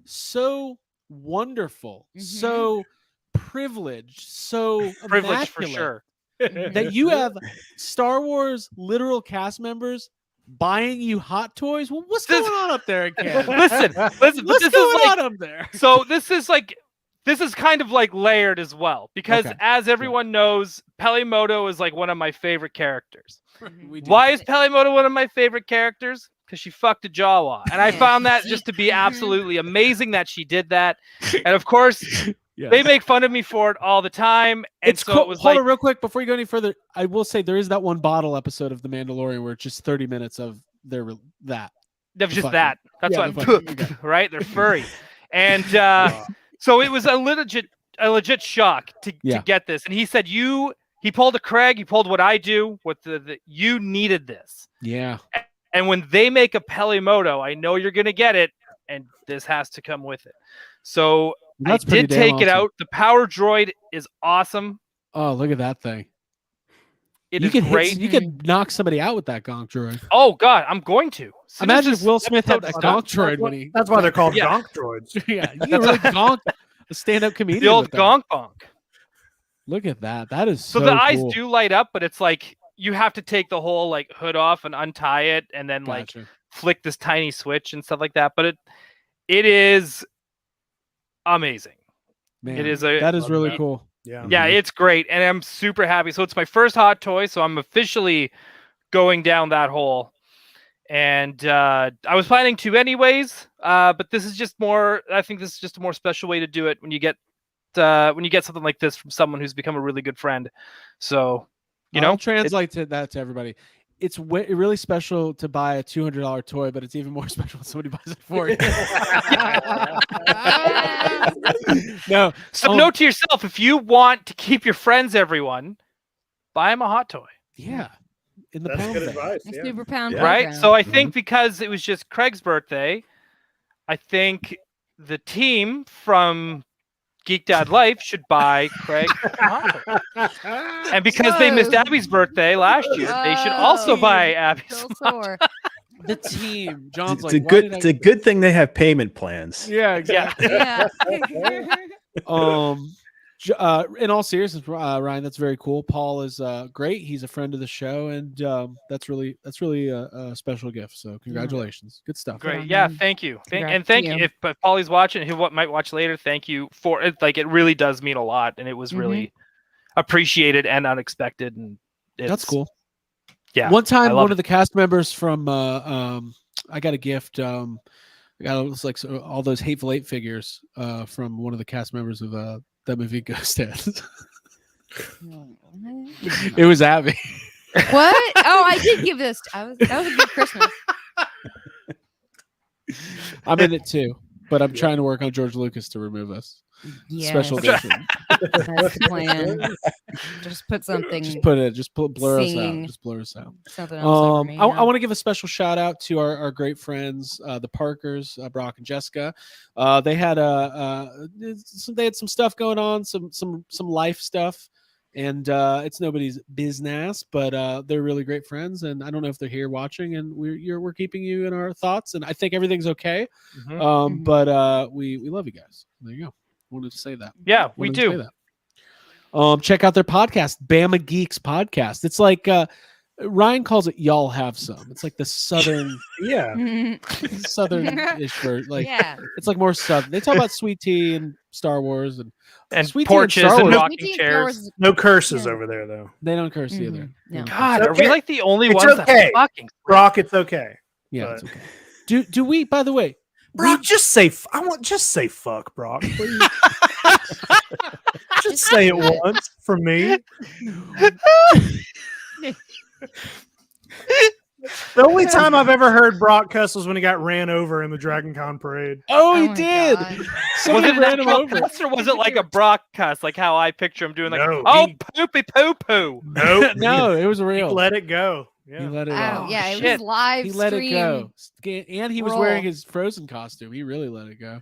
so wonderful, Mhm. so privileged, so Privilege for immaculate sure. that you have Star Wars literal cast members buying you hot toys. Well, what's This- going on up there again? Listen, but What's this going is like, on up there? so this is kind of like layered as well because Okay. as everyone knows, Pelimoto is like one of my favorite characters. We do. Why is Pelimoto one of my favorite characters? Because she fucked a Jawa. And I Yeah, found that she- just to be absolutely amazing that she did that. And of course, Yes. they make fun of me for it all the time. And It's so cool. it was Hold like, on real quick before you go any further. I will say there is that one bottle episode of The Mandalorian where it's just 30 minutes of that. that was just fucking- that. That's yeah, why the I'm fucking- right? They're furry. And so it was a legit shock to Yeah. get this. And he said, he pulled a Craig, he pulled what I do, you needed this. Yeah. And when they make a Pelimoto, I know you're gonna get it, and this has to come with it. So That's I pretty did damn take it awesome. out. The Power Droid is awesome. Oh, look at that thing. It you is can great. you can knock somebody out with that gonk droid. Oh God, I'm going to. Soon as Imagine if this Will Smith had a episode's gonk done- droid when he That's why they're called Yeah. gonk droids. yeah, you can really gonk a stand-up comedian. the old with that. gonk bonk. Look at that. That is so, So the eyes cool. do light up, but it's like you have to take the whole like hood off and untie it, and then like Gotcha. flick this tiny switch and stuff like that. But it is amazing. Man, it is that is love really that. cool. Yeah. Yeah, it's great, and I'm super happy. So it's my first hot toy, so I'm officially going down that hole. And I was planning to anyways, but this is just more. I think this is just a more special way to do it when you get something like this from someone who's become a really good friend. So you know, I'll translate that to everybody. It's really special to buy a $200 toy, but it's even more special when somebody buys it for you. No, so um, note to yourself: if you want to keep your friends, everyone, buy them a hot toy. yeah, in the That's pound good bag. advice. A Yeah. super pound Yeah. Right. program. So I think because it was just Craig's birthday, I think the team from Geeked Out Life should buy Craig a hot toy. And because they missed Whoa. Abby's birthday last year, they should also Oh. buy Abby's. Still sore. The team, John's It's like, a why good. did I It's a do good thing they have payment plans. that? Yeah, exactly. Yeah. Yeah. In all seriousness, Ryan, that's very cool. Paul is great. He's a friend of the show, and that's really a special gift. So congratulations, good stuff. Great. on Yeah. them. Thank you. Congrats And thank to you. you. If Paulie's watching, who might watch later, thank you for it. Like it really does mean a lot, and it was really appreciated and unexpected. And That's it's- cool. Yeah. One I time, love one of the cast members from I got a gift. I got all those Hateful Eight figures from one of the cast members of that movie Ghost Heads. It was Abby. What? Oh, I did give this. That was a good Christmas. I'm in it too. but I'm trying to work on George Lucas to remove us. Yes, Special edition. that's the plan. Just put something. Blur us out. Singing. Just blur us out. Something else over me. I want to give a special shout out to our great friends, the Parkers, Brock and Jessica. They had some stuff going on, some life stuff, and it's nobody's business, but they're really great friends. And I don't know if they're here watching, and we're keeping you in our thoughts, and I think everything's okay. But we love you guys. There you go. Wanted to say that. Yeah, we Wanted to do. say that. Check out their podcast, Bama Geeks Podcast. It's like Ryan calls it "Y'all Have Some." It's like the southern, southern-ish version. Like, yeah. it's like more southern. They talk about sweet tea and Star Wars and Sweet tea porches Star and Wars. rocking chairs. No curses over there, though. They don't curse either. No. God, It's are we okay. like the only It's ones okay. that fucking? Brock, it's okay. Yeah, But- it's okay. Do we? By the way, Brock, just say fuck, Brock, please. Just say it once for me. The only time I've ever heard Brock cuss was when he got ran over in the Dragon Con parade. oh, he my did. God. Was Somebody it ran him an over. actual cuss or was it like a Brock cuss, like how I picture him doing, like, No, oh, he- poopy poo poo? Nope. No, it was He real. let it go. He Yeah. let it Oh, out. yeah, it shit. was live He let it stream. go. And he was Roll. wearing his Frozen costume. He really let it go.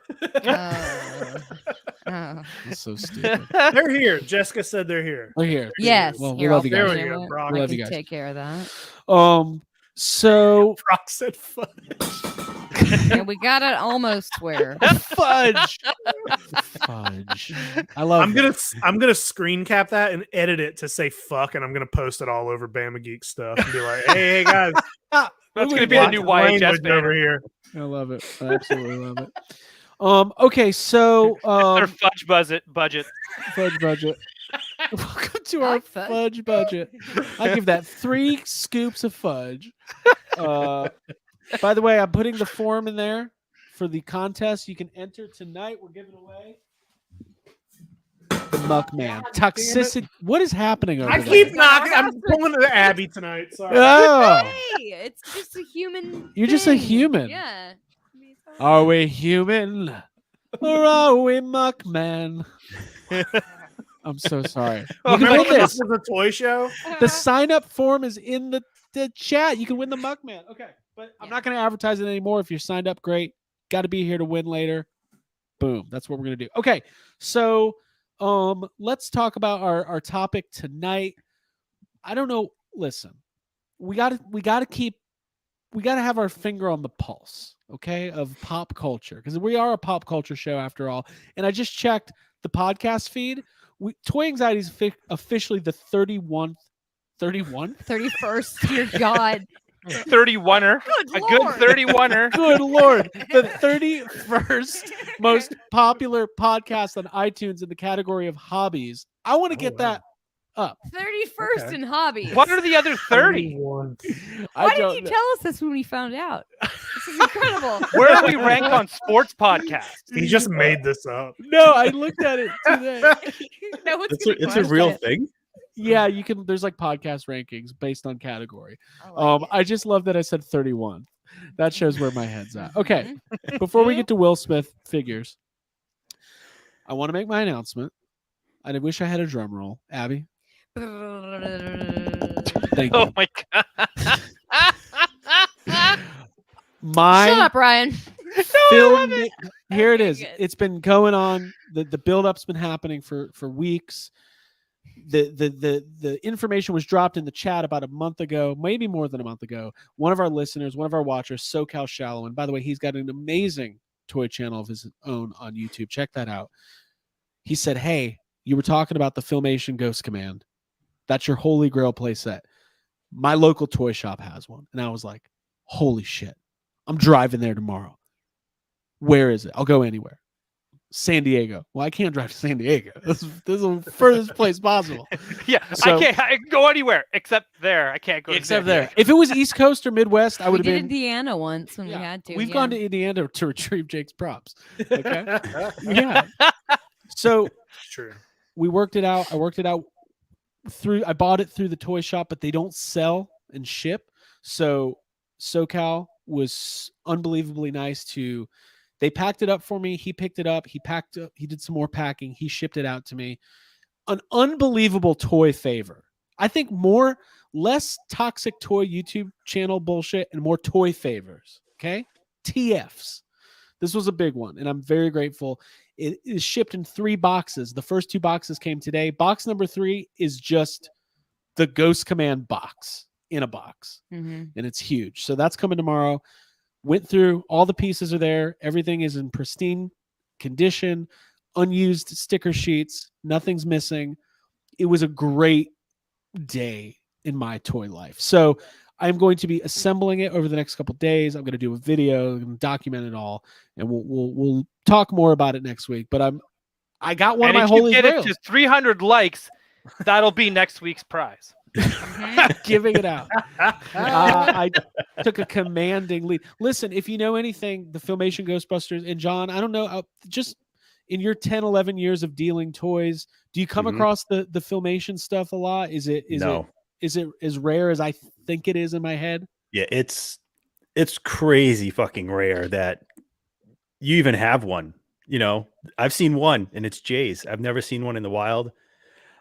Oh. That's so stupid. They're here. Jessica said they're here. We're here. Yes. Well, we here, love I'll you There guys. we finish go, it. Brock. We I love you can guys. take care of that. So Brock said fuck. And we got it almost where. fudge. I love. I'm gonna screen cap that and edit it to say fuck, and I'm gonna post it all over Bama Geek stuff and be like, hey guys, That's going to be the watch new language YHS over banner. here. I love it. I absolutely love it. Okay, so Their fudge budget. fudge budget. Welcome to I our like fudge. fudge budget. I give that 3 scoops of fudge. By the way, I'm putting the form in there for the contest. You can enter tonight. We're giving away the Muckman toxicity. What is happening over I there? keep knocking. I'm pulling to Abby tonight. Sorry. Oh, Hey, it's just a human. You're just a thing. human. Yeah. are we human or are we Muckman? I'm so sorry. Oh, You can Remember win when this. this was a toy show? The sign up form is in the chat. You can win the Muckman. Okay. But I'm Yeah. not going to advertise it anymore. If you're signed up, great. Got to be here to win later. Boom. That's what we're going to do. Okay. So let's talk about our topic tonight. I don't know. Listen, we got to have our finger on the pulse, okay, of pop culture, because we are a pop culture show after all. And I just checked the podcast feed. Toy Anxiety is officially the 31st. 31st. Dear God. 31er. A good Lord. 31er. Good Lord. The 31st most popular podcast on iTunes in the category of hobbies. I want to get that up. 31st Okay. in hobbies. What are the other 30? Why I didn't don't you know. tell us this when we found out? This is incredible. Where do we rank on sports podcasts? He just made this up. No, I looked at it today. No one's It's gonna a question real it. thing. Yeah, you can. There's like podcast rankings based on category. I like it. I just love that I said 31. That shows where my head's at. Okay, before we get to Will Smith figures, I want to make my announcement. I wish I had a drum roll. Abby, thank Oh you. my god. My Shut up, Ryan. film. Here it Okay, is. good. It's been going on. The build-up's been happening for weeks. The information was dropped in the chat about a month ago, maybe more than a month ago. One of our listeners, one of our watchers, SoCal Shallow, and by the way, he's got an amazing toy channel of his own on YouTube. Check that out. He said, "Hey, you were talking about the Filmation Ghost Command. That's your Holy Grail playset. My local toy shop has one." And I was like, "Holy shit! I'm driving there tomorrow. Where is it? I'll go anywhere." San Diego. Well, I can't drive to San Diego. This is the furthest place possible. Yeah, So- I can go anywhere except there. I can't go to Except San there. Diego. If it was East Coast or Midwest, I We would did have been. Indiana once when Yeah, we had to. We've yeah. gone to Indiana to retrieve Jake's props. Okay. Yeah. So It's true. we worked it out. I worked it out I bought it through the toy shop, but they don't sell and ship. So SoCal was unbelievably nice to They packed it up for me. He picked it up. He packed up. He did some more packing. He shipped it out to me. An unbelievable toy favor. I think less toxic toy YouTube channel bullshit and more toy favors. Okay. TFs. This was a big one, and I'm very grateful. It is shipped in 3 boxes. The first 2 boxes came today. Box number 3 is just the Ghost Command box in a box, and it's huge. So that's coming tomorrow. Went through, all the pieces are there. Everything is in pristine condition, unused sticker sheets. Nothing's missing. It was a great day in my toy life. So I'm going to be assembling it over the next couple of days. I'm going to do a video and document it all, and we'll talk more about it next week. But I got one And of my if you Holy get Grails. it to 300 likes, that'll be next week's prize. Giving it out. I took a commanding lead. Listen, if you know anything, the Filmation Ghostbusters, and John, I don't know, just in your 10, 11 years of dealing toys, do you come across the Filmation stuff a lot? Is it as rare as I think it is in my head? Yeah, it's crazy fucking rare that you even have one. You know, I've seen one, and it's Jay's. I've never seen one in the wild.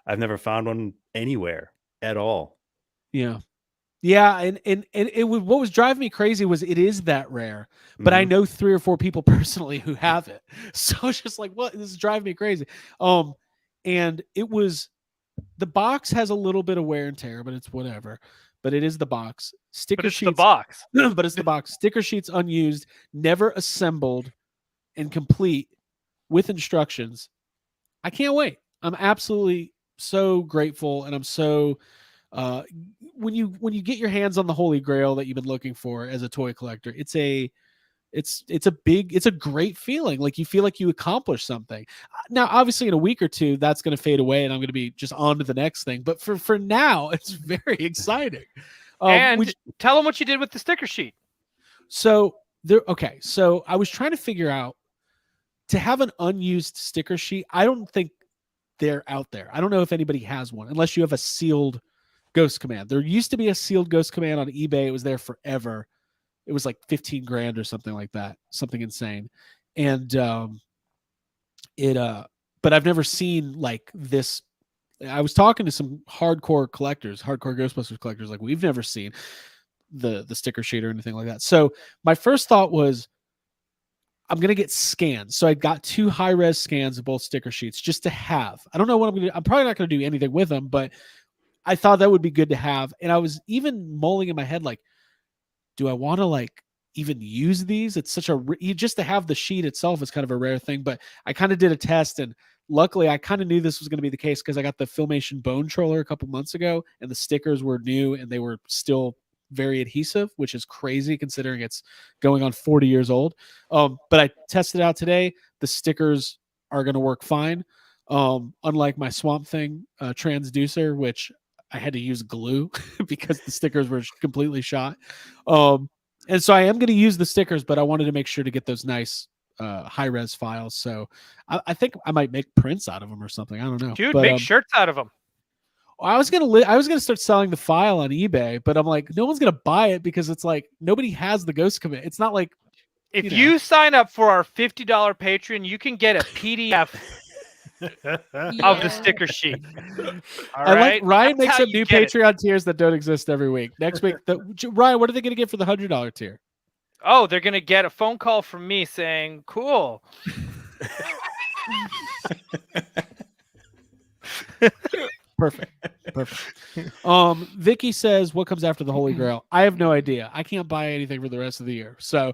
I've never found one anywhere at all. Yeah. And what was driving me crazy was it is that rare, but I know 3 or 4 people personally who have it. So it's just like, what? This is driving me crazy. And it was, the box has a little bit of wear and tear, but it's whatever. But it is the box. Sticker sheets. The box. But it's the box. Sticker sheets unused, never assembled and complete with instructions. I can't wait. I'm absolutely so grateful, and I'm so when you get your hands on the Holy Grail that you've been looking for as a toy collector, it's a great feeling. Like you feel like you accomplished something. Now, obviously in a week or 2, that's going to fade away and I'm going to be just on to the next thing. But for now, it's very exciting. And tell them what you did with the sticker sheet. So I was trying to figure out, to have an unused sticker sheet, I don't think they're out there. I don't know if anybody has one, unless you have a sealed Ghost Command. There used to be a sealed Ghost Command on eBay. It was there forever. It was like 15 grand or something like that, something insane. And but I've never seen like this. I was talking to some hardcore Ghostbusters collectors, like, we've never seen the sticker sheet or anything like that. So my first thought was, I'm going to get scans. So I got 2 high-res scans of both sticker sheets just to have. I don't know what I'm going to do. I'm probably not going to do anything with them, but I thought that would be good to have. And I was even mulling in my head, like, do I want to like even use these? It's such just to have the sheet itself is kind of a rare thing, but I kind of did a test, and luckily I kind of knew this was going to be the case because I got the Filmation Bone Troller a couple months ago, and the stickers were new and they were still very adhesive, which is crazy considering it's going on 40 years old. But I tested out today. The stickers are going to work fine. Unlike my Swamp Thing transducer, which I had to use glue because the stickers were completely shot. And so I am going to use the stickers, but I wanted to make sure to get those nice high-res files. So I think I might make prints out of them or something. I don't know. Dude, but, make shirts out of them. I was gonna start selling the file on eBay, but I'm like, no one's gonna buy it because it's like nobody has the Ghost Command. It's not like if you sign up for our $50 Patreon, you can get a PDF of the sticker sheet. All right, like Ryan That's makes how up you new get it. Patreon tiers that don't exist every week. Next week, Ryan, what are they gonna get for the $100 tier? Oh, they're gonna get a phone call from me saying, "Cool." Perfect. Vicky says, what comes after the Holy Grail? I have no idea. I can't buy anything for the rest of the year. So,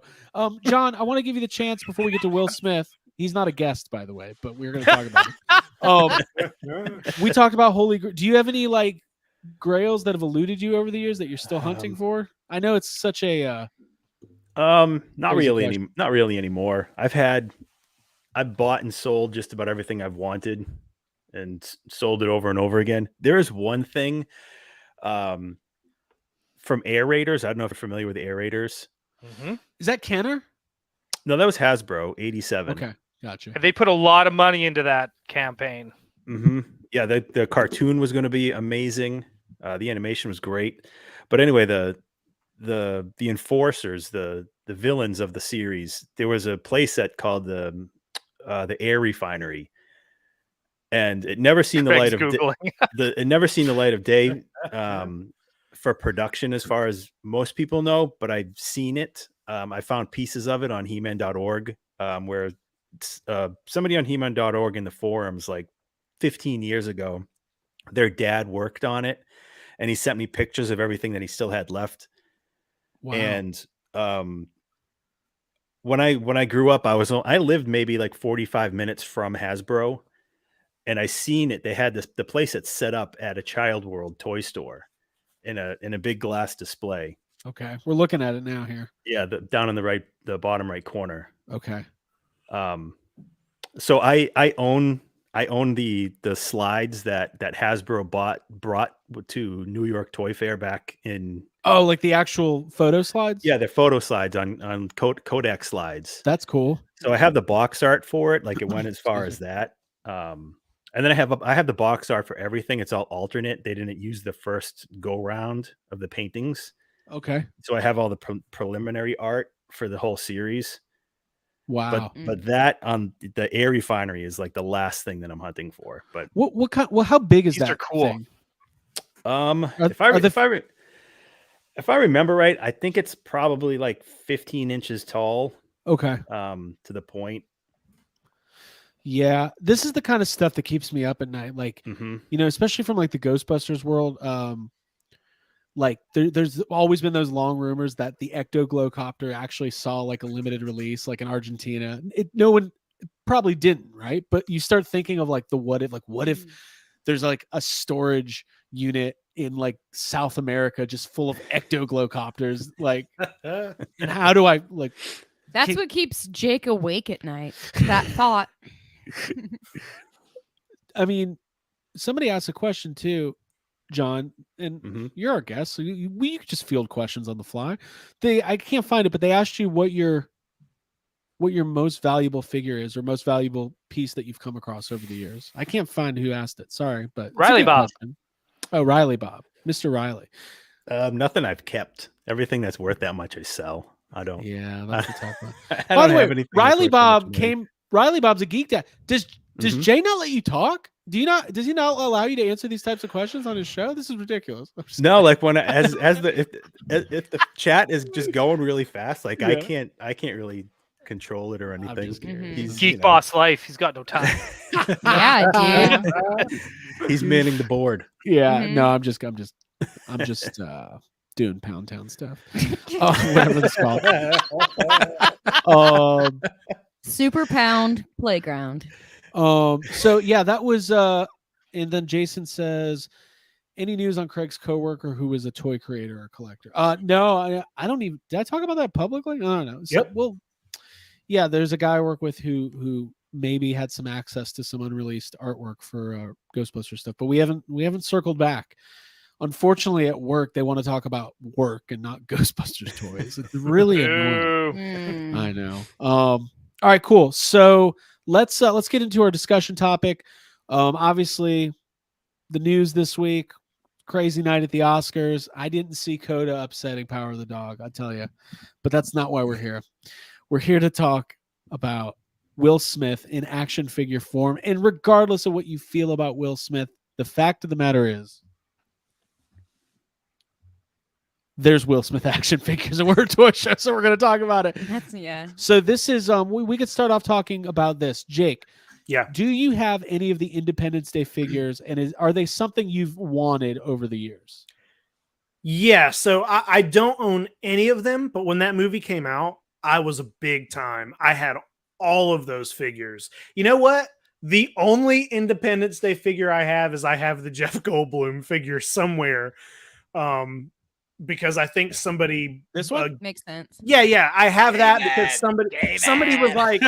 John, I want to give you the chance before we get to Will Smith. He's not a guest, by the way, but we're going to talk about him. We talked about Holy Grail. Do you have any like grails that have eluded you over the years that you're still hunting for? I know it's such a not really anymore. I've bought and sold just about everything I've wanted and sold it over and over again. There is one thing from Aerators. I don't know if you're familiar with Aerators. Mm-hmm. Is that Kenner? No, that was Hasbro, 87. Okay, gotcha. And they put a lot of money into that campaign. Mm-hmm. Yeah, the cartoon was going to be amazing. The animation was great. But anyway, the Enforcers, the villains of the series. There was a playset called the Air Refinery, and it never seen the Craig's light of Googling. it never seen the light of day for production, as far as most people know. But I've seen it. I found pieces of it on He-Man.org, where somebody on He-Man.org in the forums, like 15 years ago, their dad worked on it, and he sent me pictures of everything that he still had left. Wow. And when I grew up, I lived maybe like 45 minutes from Hasbro, and I seen it. They had the place that's set up at a Child World toy store in a big glass display. Okay, we're looking at it now here. Yeah, down in the bottom right corner. Okay. So I own the slides that Hasbro brought to New York Toy Fair back in. Oh, like the actual photo slides? Yeah, they're photo slides on Kodak slides. That's cool. So I have the box art for it. Like, it went as far as that. And then I have the box art for everything. It's all alternate. They didn't use the first go round of the paintings. Okay. So I have all the preliminary art for the whole series. Wow. But that on the Air Refinery is like the last thing that I'm hunting for. But what kind? Well, how big is These that are cool. thing? If I remember right, I think it's probably like 15 inches tall. Okay. To the point. Yeah, this is the kind of stuff that keeps me up at night. Like, Mm-hmm. you know, especially from like the Ghostbusters world. Like there's always been those long rumors that the Ecto-Glowcopter actually saw like a limited release, like in Argentina. No one probably didn't, right? But you start thinking of like the what if there's like a storage unit in like South America just full of Ecto-Glowcopters, like, and how do I like? That's what keeps Jake awake at night. That thought. I mean, somebody asked a question too, John, and you're our guest, so we could just field questions on the fly. I can't find it, but they asked you what your most valuable figure is, or most valuable piece that you've come across over the years. I can't find who asked it. Sorry, but it's a Riley good Bob. question. Oh, Riley Bob, Mr. Riley. Nothing I've kept. Everything that's worth that much I sell. I don't. Yeah, that's a tough one. I By don't the have way, anything that's Riley worth that much Bob money. came. Riley Bob's a Geeked Out. Does Mhm. Jay not let you talk? Does he not allow you to answer these types of questions on his show? This is ridiculous. I'm just No, like when if the chat is just going really fast, like I Yeah. can't really control it or anything. just curious. He's Geek boss life. He's got no time. Yeah, dude. He's manning the board. Yeah, Mhm. no, I'm just doing Pound Town stuff. Whatever it's called. Super Pound Playground. So yeah, that was and then Jason says, any news on Craig's coworker who is a toy creator or collector? No, I don't even, did I talk about that publicly? No. So, Yep. well, yeah, there's a guy I work with who maybe had some access to some unreleased artwork for Ghostbusters stuff, but we haven't circled back. Unfortunately, at work, they want to talk about work and not Ghostbusters toys. It's really annoying. Boo. Mm. I know. All right, cool. So let's get into our discussion topic. Obviously, the news this week, crazy night at the Oscars. I didn't see Coda upsetting Power of the Dog, I tell you, but that's not why we're here. We're here to talk about Will Smith in action figure form. And regardless of what you feel about Will Smith, the fact of the matter is, there's Will Smith action figures, and we're a toy show, so we're going to talk about it. Yeah. So this is we could start off talking about this. Jake, Yeah. do you have any of the Independence Day figures, and are they something you've wanted over the years? Yeah, so I don't own any of them, but when that movie came out, I was a big time. I had all of those figures. You know what? The only Independence Day figure I have the Jeff Goldblum figure somewhere. Because I think somebody This one? Makes sense. yeah, I have that because somebody was like,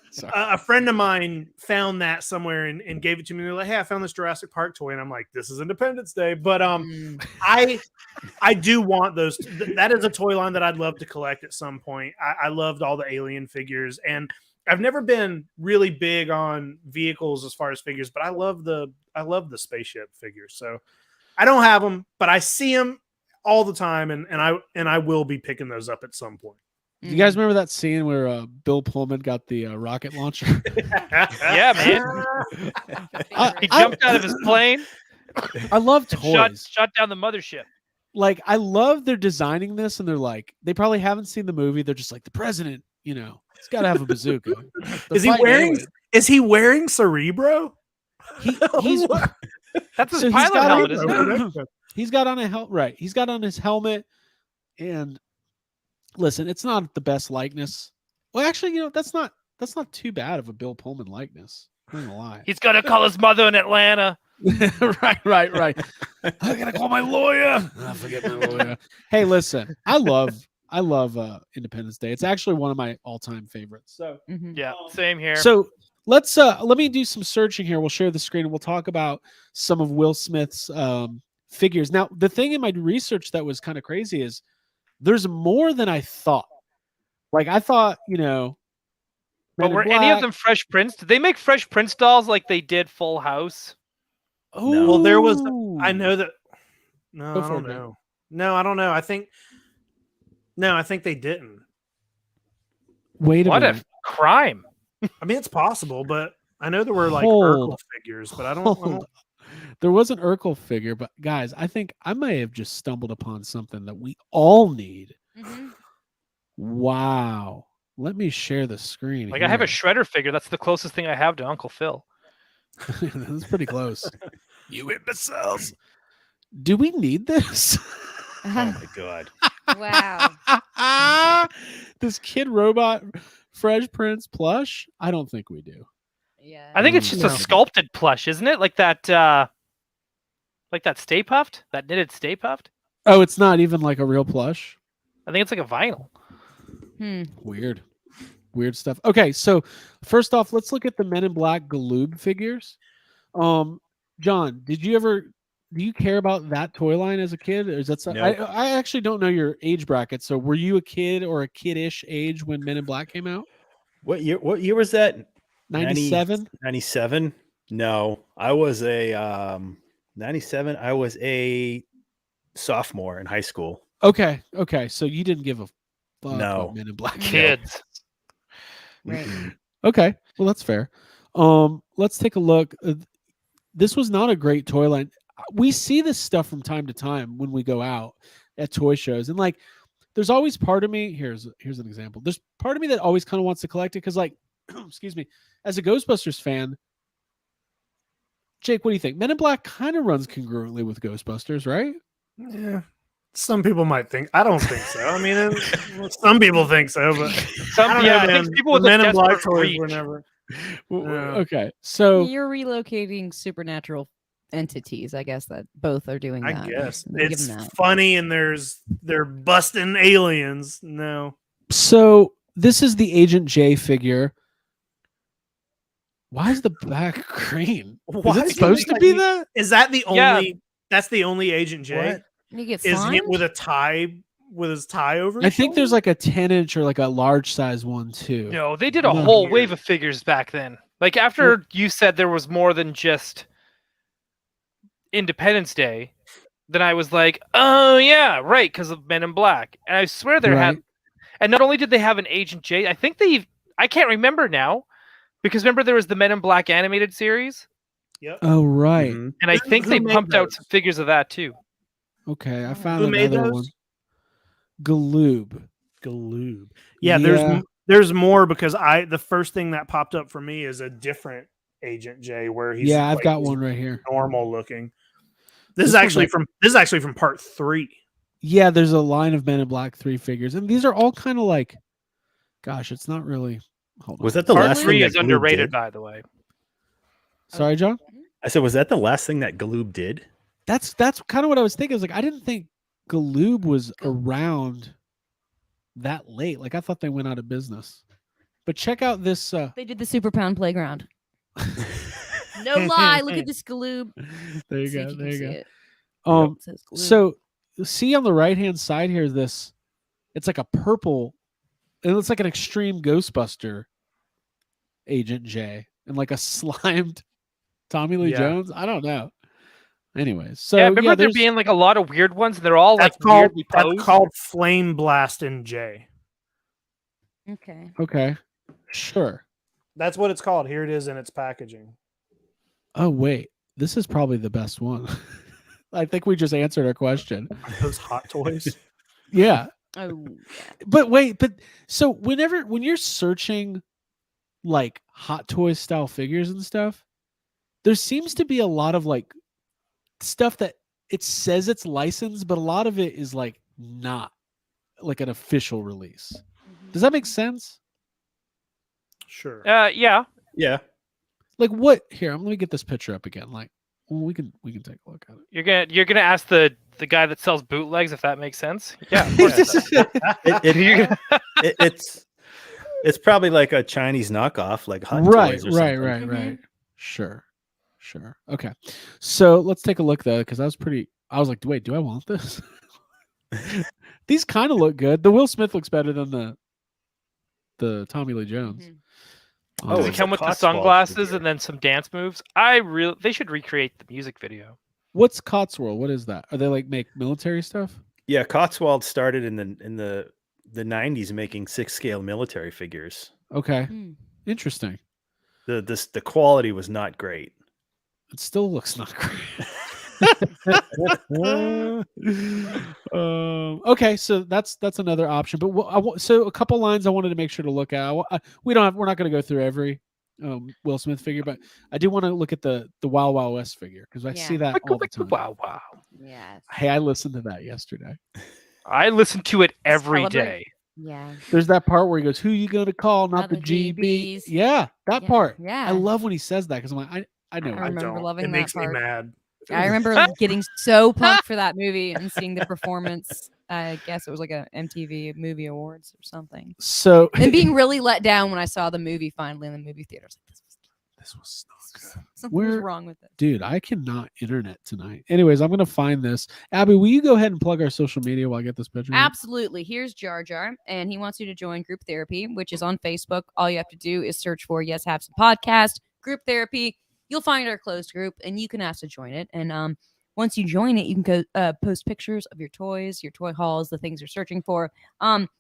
Sorry. a friend of mine found that somewhere and gave it to me. They're like, hey, I found this Jurassic Park toy, and I'm like, this is Independence Day. But I do want those. That is a toy line that I'd love to collect at some point. I loved all the Alien figures, and I've never been really big on vehicles as far as figures, but I love the spaceship figures. So I don't have them, but I see them all the time, and I will be picking those up at some point. Do you guys remember that scene where Bill Pullman got the rocket launcher? Yeah, man. He I jumped out of his plane love and toys. shot down the mothership. Like, I love they're designing this, and they're like, they probably haven't seen the movie. They're just like, the president, you know, he's got to have a bazooka. Is he wearing Cerebro? He's That's his so he's pilot got helmet, on- isn't it? he's got on a right. He's got on his helmet, and listen, it's not the best likeness. Well, actually, you know, that's not too bad of a Bill Pullman likeness. I'm not gonna lie. He's gonna call his mother in Atlanta. right. I gotta call my lawyer. I forget my lawyer. Hey, listen, I love Independence Day. It's actually one of my all-time favorites. So Yeah, same here. So let me do some searching here. We'll share the screen and we'll talk about some of Will Smith's figures. Now, the thing in my research that was kind of crazy is there's more than I thought. Like, I thought, you know, But were any of them Fresh Prince? Did they make Fresh Prince dolls like they did Full House? Oh, Well, there was. I know that. No, Go I for don't it, man. know. No, I don't know. I think they didn't. Wait a What minute. a crime! I mean, it's possible, but I know there were like Hold. Urkel figures, but I don't. Hold. There was an Urkel figure, but guys, I think I may have just stumbled upon something that we all need. Mm-hmm. Wow. Let me share the screen. Like I have a here. Shredder figure. That's the closest thing I have to Uncle Phil. That's pretty close. You imbeciles. Do we need this? Oh my god. Wow. This Kid Robot Fresh Prince plush? I don't think we do. Yeah. I think it's just No. a sculpted plush, isn't it? Like that Stay Puffed, that knitted Stay Puffed. Oh, it's not even like a real plush? I think it's like a vinyl. Weird stuff. Okay, so first off, let's look at the Men in Black Galoob figures. John, do you care about that toy line as a kid? Or is that No. I actually don't know your age bracket. So were you a kid or a kiddish age when Men in Black came out? What year was that? 97? 97? No, I was a 97. I was a sophomore in high school. Okay. So you didn't give a fuck No. about Men in Black. Kids. Right. Okay, well that's fair. Let's take a look. This was not a great toy line. We see this stuff from time to time when we go out at toy shows, and like, there's always part of me. Here's an example. There's part of me that always kind of wants to collect it because, like, excuse me, as a Ghostbusters fan, Jake, what do you think? Men in Black kind of runs congruently with Ghostbusters, right? Yeah. Some people might think. I don't think so. I mean, some people think so, but I don't know, I man. think people with The a Men in Black desperate toys reach. were never. Yeah. Okay, so You're relocating supernatural entities. I guess that both are doing I that. guess We'll give it's them that. funny, and they're busting aliens. No, So this is the Agent J figure. Why is the back green? Why Is it is supposed it to be like- that? is that the only? Yeah. That's the only Agent J. What? You get Is slimed? him with a tie, with his tie over? I his think there's shoulder? like a 10-inch or like a large size one too. No, they did a No. whole wave of figures back then. Like after you said there was more than just Independence Day, then I was like, oh yeah, right, because of Men in Black. And I swear there had, Right. and not only did they have an Agent J, I think I can't remember now, because remember there was the Men in Black animated series, Yep. Oh right. Mhm. and I think Who they made pumped out those? some figures of that too. Okay, I found Who made another those? one. Galoob. Galoob. Yeah, Yeah. there's more because the first thing that popped up for me is a different Agent J where he's Yeah, I've like, got he's one right here. normal looking. This This is one's actually from part 3. Yeah, there's a line of Men in Black 3 figures, and these are all kind of like, gosh, it's not really. Hold on. Was that the Part last 3 thing is that Galoob underrated, did? by the way. Sorry, John. I said, was that the last thing that Galoob did? That's kind of what I was thinking. I was like, I didn't think Galoob was around that late. Like I thought they went out of business. But check out this. They did the Super Pound Playground. No lie. Look at this Galoob. There you See go. if you There can you see go. it. Um, It says Galoob. so see on the right hand side here, this it's like a purple. It looks like an extreme Ghostbuster Agent J and like a slimed Tommy Lee Yeah. Jones. I don't know. Anyways, so yeah, remember there there's- being like a lot of weird ones, and they're all like That's called weirdly posed. Flame Blast in J. Okay. Okay. Sure. That's what it's called. Here it is in its packaging. Oh, wait. This is probably the best one. I think we just answered our question. Are those Hot Toys? Yeah. Oh, yeah. But wait, so when you're searching like Hot Toys style figures and stuff, there seems to be a lot of like stuff that it says it's licensed, but a lot of it is like not like an official release. Does that make sense? Sure. Yeah. Yeah. Like what? Here, let me get this picture up again. Like, well, we can take a look at it. You're gonna ask the guy that sells bootlegs if that makes sense. Yeah. Of course. It's probably like a Chinese knockoff, like Hot Right. Toys or something. Right. Sure. Okay. So let's take a look though, because I was like, wait, do I want this? These kind of look good. The Will Smith looks better than the Tommy Lee Jones. Mhm. Does it it's come a with the Cotswold sunglasses figure. and then some dance moves? They should recreate the music video. What's Cotswold? What is that? Are they like make military stuff? Yeah, Cotswold started in the 90s making 6-scale military figures. Okay. Hmm. Interesting. The quality was not great. It still looks not great. Okay, so that's another option. But so a couple lines I wanted to make sure to look at. We're not going to go through every Will Smith figure, but I do want to look at the Wild Wild West figure because I see that all the time. Wow. Yes. Hey, I listened to that yesterday. I listen to it every Celebrate. day. Yeah. There's that part where he goes, "Who you gonna call? Not Not the the GB." GBs. Yeah, that Yeah, part. yeah. I love when he says that because I'm like, I know. I I remember don't. loving It that makes me part. mad. I remember getting so pumped for that movie and seeing the performance. I guess it was like a MTV Movie Awards or something. So And being really let down when I saw the movie finally in the movie theater. I was like, this was not good. something was Where- wrong with it. Dude, I cannot internet tonight. Anyways, I'm gonna find this. Abby, will you go ahead and plug our social media while I get this picture? up? Absolutely. Here's Jar Jar, and he wants you to join Group Therapy, which is on Facebook. All you have to do is search for Yes Have Some Podcast, Group Therapy. You'll find our closed group, and you can ask to join it. And once you join it, you can go post pictures of your toys, your toy hauls, the things you're searching for,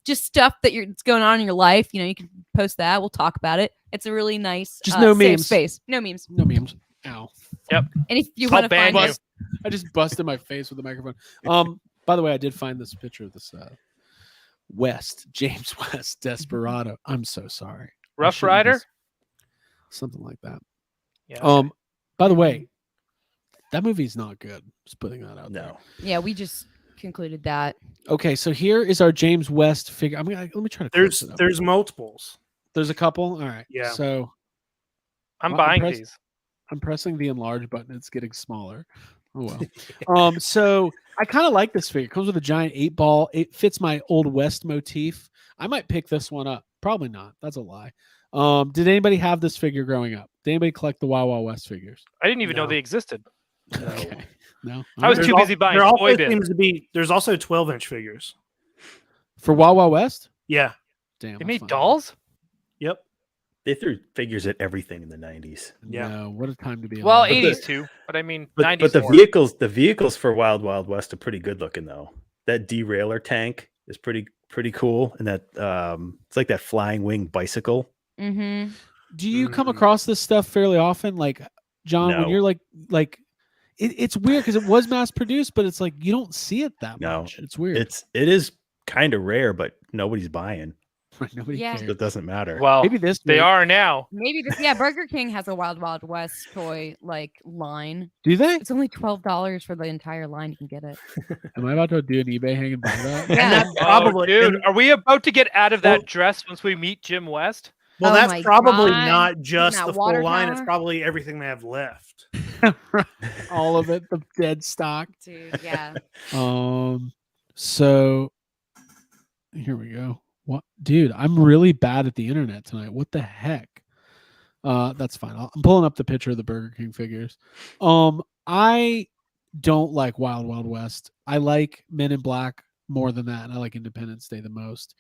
just stuff that's going on in your life. You know, you can post that. We'll talk about it. It's a really nice, Just no safe memes. space. No memes. No memes. Ow. And if you I'll want to ban find you. us, I just busted my face with the microphone. By the way, I did find this picture of this James West Desperado. I'm so sorry. I Rough shouldn't Rider? have- Something like that. Yeah. By the way, that movie's not good. Just putting that out there. No. yeah, we just concluded that. Okay, so here is our James West figure. Let me try to close it up. There's multiples. There's a couple. All right. Yeah. So I'm well, buying impressed. these. I'm pressing the enlarge button. It's getting smaller. Oh well. So I kind of like this figure. It comes with a giant 8-ball. It fits my old West motif. I might pick this one up. Probably not. That's a lie. Did anybody have this figure growing up? Did anybody collect the Wild Wild West figures? I didn't even know No. they existed. Okay. No. I was All too right. busy buying There also toy bins. seems to be. There's also 12-inch figures. For Wild Wild West. Yeah. Damn. They let's made find dolls? Yep. They threw figures at everything in the 90s. out. Yeah. No, what a time to be Well, alive. 80s too, but I mean But 90s. the more. vehicles for Wild Wild West are pretty good looking though. That derailer tank is pretty cool, and that it's like that flying wing bicycle. Mm-hmm. Do you come Mhm. across this stuff fairly often? Like, John, when No. you're like it's weird because it was mass produced, but it's like you don't see it that No. much. It's weird. It is kind of rare, but nobody's buying. Nobody Yeah. cares. It doesn't matter. Well, Maybe this they week. are now. Maybe this. Yeah, Burger King has a Wild Wild West toy line. Do they? It's only $12 for the entire line. You can get it. Am I about to do an eBay hang and buy that? Yeah. That's Oh, probably dude, and- are we about to get out of that Well- dress once we meet Jim West? well, Oh that's my probably God. not just that the water full line. It's tower? probably everything they have left. All of it, the dead stock. Dude, yeah. So here we go. What, dude? I'm really bad at the internet tonight. What the heck? That's fine. I'm pulling up the picture of the Burger King figures. I don't like Wild Wild West. I like Men in Black more than that, and I like Independence Day the most.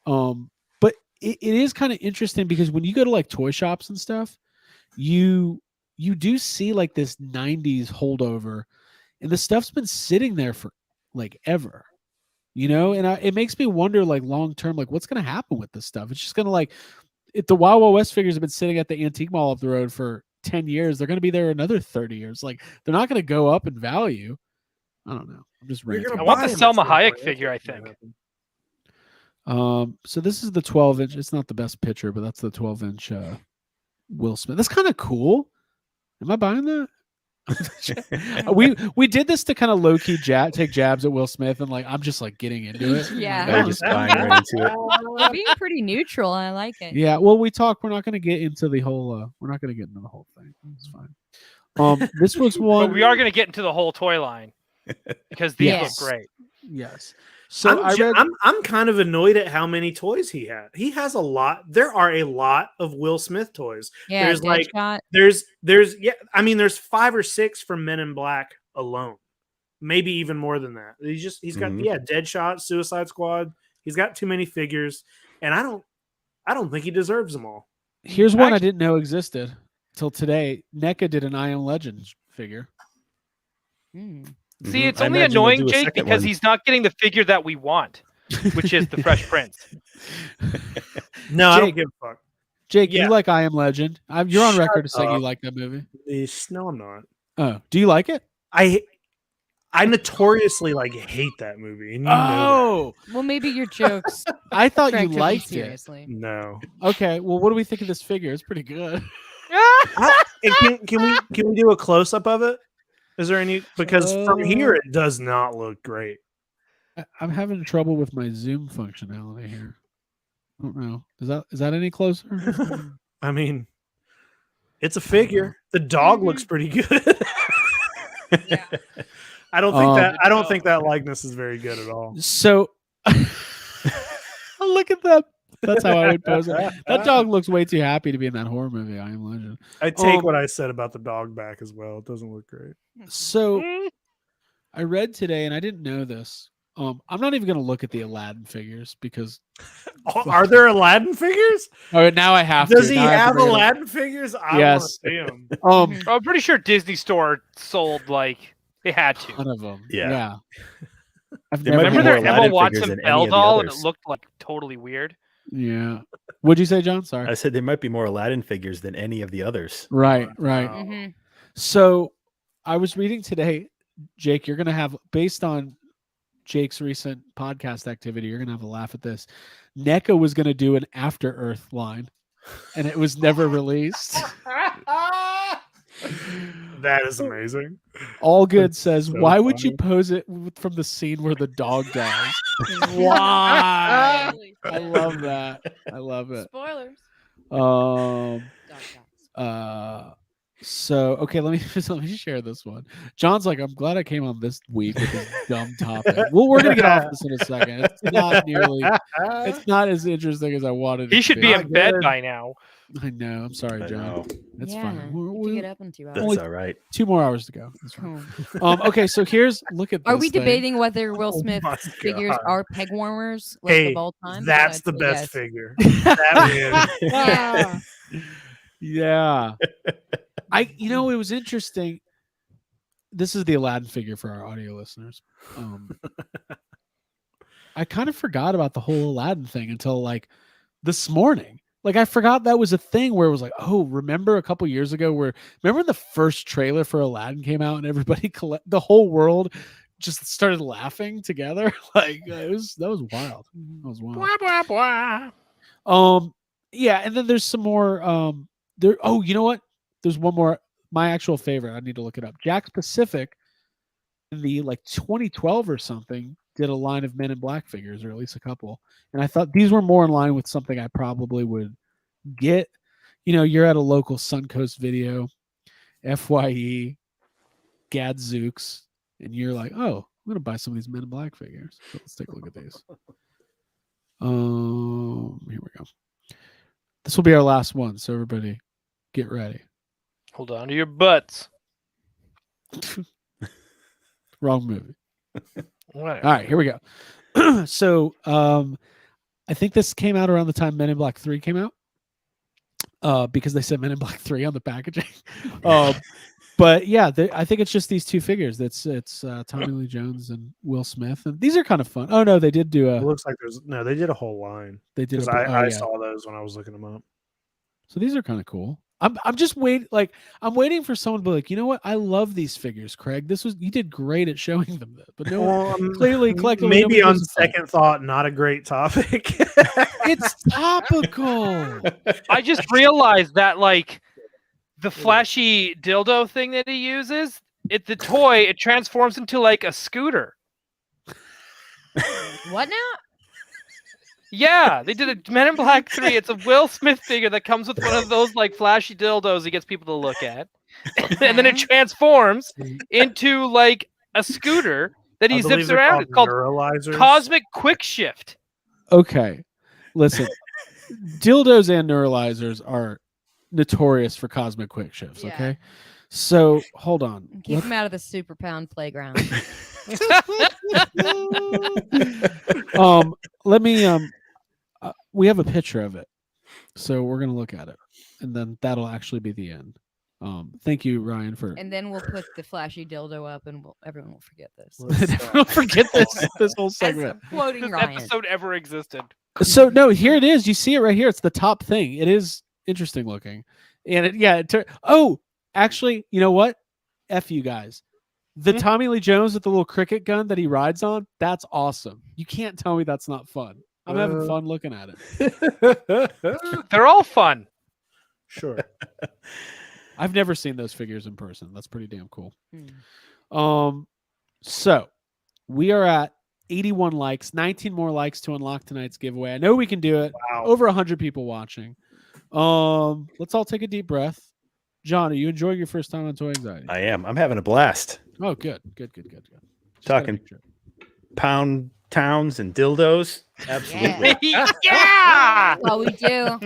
But it is kind of interesting because when you go to like toy shops and stuff, you do see like this 90s holdover, and the stuff's been sitting there for like ever. And it makes me wonder, like, long term, like, what's going to happen with this stuff? It's just going to, like, if the Wild Wild West figures have been sitting at the antique mall up the road for 10 years, they're going to be there another 30 years. Like, they're not going to go up in value. I don't know. I'm just ranting. I want the Selma Hayek figure, I think. So this is the 12-inch. It's not the best picture, but that's the 12-inch Will Smith. That's kind of cool. Am I buying that? we did this to kind of low key take jabs at Will Smith, and like I'm just like getting into it. Yeah. They're just buying right into it. You're being pretty neutral. I like it. Yeah. Well, we're not going to get into the whole. We're not going to get into the whole thing. It's fine. This was one. But we are going to get into the whole toy line because these Yes. look great. Yes. So I'm kind of annoyed at how many toys he had. He has a lot. There are a lot of Will Smith toys. Yeah. There's like Deadshot. there's 5 or 6 from Men in Black alone. Maybe even more than that. He's got Deadshot, Suicide Squad. He's got too many figures, and I don't think he deserves them all. Here's one I didn't know existed till today. NECA did an I Am Legend figure. See, it's I only imagine they'll annoying, do a Jake, second because one. he's not getting the figure that we want, which is the Fresh Prince. No, I don't Jake, give a fuck. Jake, Yeah. you like I Am Legend? You're on Shut record to say you up. like that movie. No, I'm not. Oh, do you like it? I notoriously hate that movie, and you know Oh, Well, maybe your jokes. I thought you Craig took them liked it. seriously. that. No. Okay, well, what do we think of this figure? It's pretty good. And can we do a close up of it? Is there any? Because from here it does not look great. I'm having trouble with my zoom functionality here. I don't know. Is that any closer? I mean, it's a figure. The dog looks pretty good. Yeah. I don't think that likeness is very good at all. So, look at that. That's how I would pose it. That dog looks way too happy to be in that horror movie. I Am Legend. I take what I said about the dog back as well. It doesn't look great. So, I read today, and I didn't know this. I'm not even going to look at the Aladdin figures because. Are there Aladdin figures? All right, now I have Does to. he Now I have to bring it up. Aladdin figures? I Yes. want to see them. I'm pretty sure Disney Store sold they had to. Ton of them. Yeah. I've There might never be Remember had their more Emma Aladdin Watson figures than Belle any of the doll, and it others. looked like totally weird. Yeah. What'd you say, John? Sorry. I said there might be more Aladdin figures than any of the others. Right. Mhm. So I was reading today, Jake, you're going to have, based on Jake's recent podcast activity, you're going to have a laugh at this. NECA was going to do an After Earth line, and it was never released. That is amazing. All Good That's says, so why would you funny. pose it from the scene where the dog dies? Why? I love that. I love it. Spoilers. Um. So okay, let me share this one. John's like, I'm glad I came on this week with this dumb topic. Well, we're gonna get off this in a second. It's not as interesting as I wanted. He it should to be in bed by now. I know. I'm sorry, I John. know. That's Yeah, fine. What'd you get up in 2 hours? That's all right. 2 more hours to go. That's fine. Cool. Okay, so look at. Are this we thing. debating whether Will Oh Smith my figures God. are peg warmers Hey, of all time? that's I'd the say best yes. figure. That wins. Yeah. Yeah. It was interesting. This is the Aladdin figure for our audio listeners. I kind of forgot about the whole Aladdin thing until this morning. I forgot that was a thing where it was like, oh, remember a couple years ago remember the first trailer for Aladdin came out and everybody the whole world just started laughing together. That was wild. That was wild. Blah, blah, blah. Yeah, and then there's some more there. Oh, you know what? There's one more. My actual favorite. I need to look it up. Jack's Pacific in the 2012 or something did a line of Men in Black figures, or at least a couple. And I thought these were more in line with something I probably would get. You're at a local Suncoast Video, FYE, Gadzooks, and you're like, oh, I'm gonna buy some of these Men in Black figures. So let's take a look at these. Here we go. This will be our last one, so everybody get ready. Hold on to your butts. Wrong movie. Whatever. All right, here we go. So I think this came out around the time Men in Black 3 came out. Because they said Men in Black 3 on the packaging. But yeah, I think it's just these two figures. It's Tommy Lee Jones and Will Smith, and these are kind of fun. Oh no, they did do It a. looks like they did a whole line. They did. Because I saw those when I was looking them up. So these are kind of cool. I'm just I'm waiting for someone to be like, you know what? I love these figures, Craig. You did great at showing them, but no one clearly collectively. Maybe on second thought, not a great topic. It's topical. I just realized that like the flashy dildo thing that he uses, the toy, it transforms into like a scooter. What now? Yeah, they did a Men in Black 3. It's a Will Smith figure that comes with one of those like flashy dildos he gets people to look at. And then it transforms into like a scooter that he zips around. It's called Cosmic Quick Shift. Okay. Listen, dildos and neuralizers are notorious for cosmic quick shifts, Yeah. okay? So, hold on. Keep him out of the super pound playground. Let me we have a picture of it. So, we're going to look at it. And then that'll actually be the end. Thank you, Ryan, for And then we'll put the flashy dildo up, and everyone will forget this. don't forget this whole As segment. quoting This Ryan. episode ever existed. So no, here it is. You see it right here. It's the top thing. It is interesting looking, and actually, you know what? F you guys. The Tommy Lee Jones with the little cricket gun that he rides on. That's awesome. You can't tell me that's not fun. I'm having fun looking at it. They're all fun. Sure. I've never seen those figures in person. That's pretty damn cool. Hmm. So we are at 81 likes, 19 more likes to unlock tonight's giveaway. I know we can do it. Wow. Over 100 people watching. Let's all take a deep breath. John, are you enjoying your first time on Toy Anxiety? I am. I'm having a blast. Oh, good. Just Talking gotta make sure. pound towns and dildos. Absolutely. Yeah. Well, we do.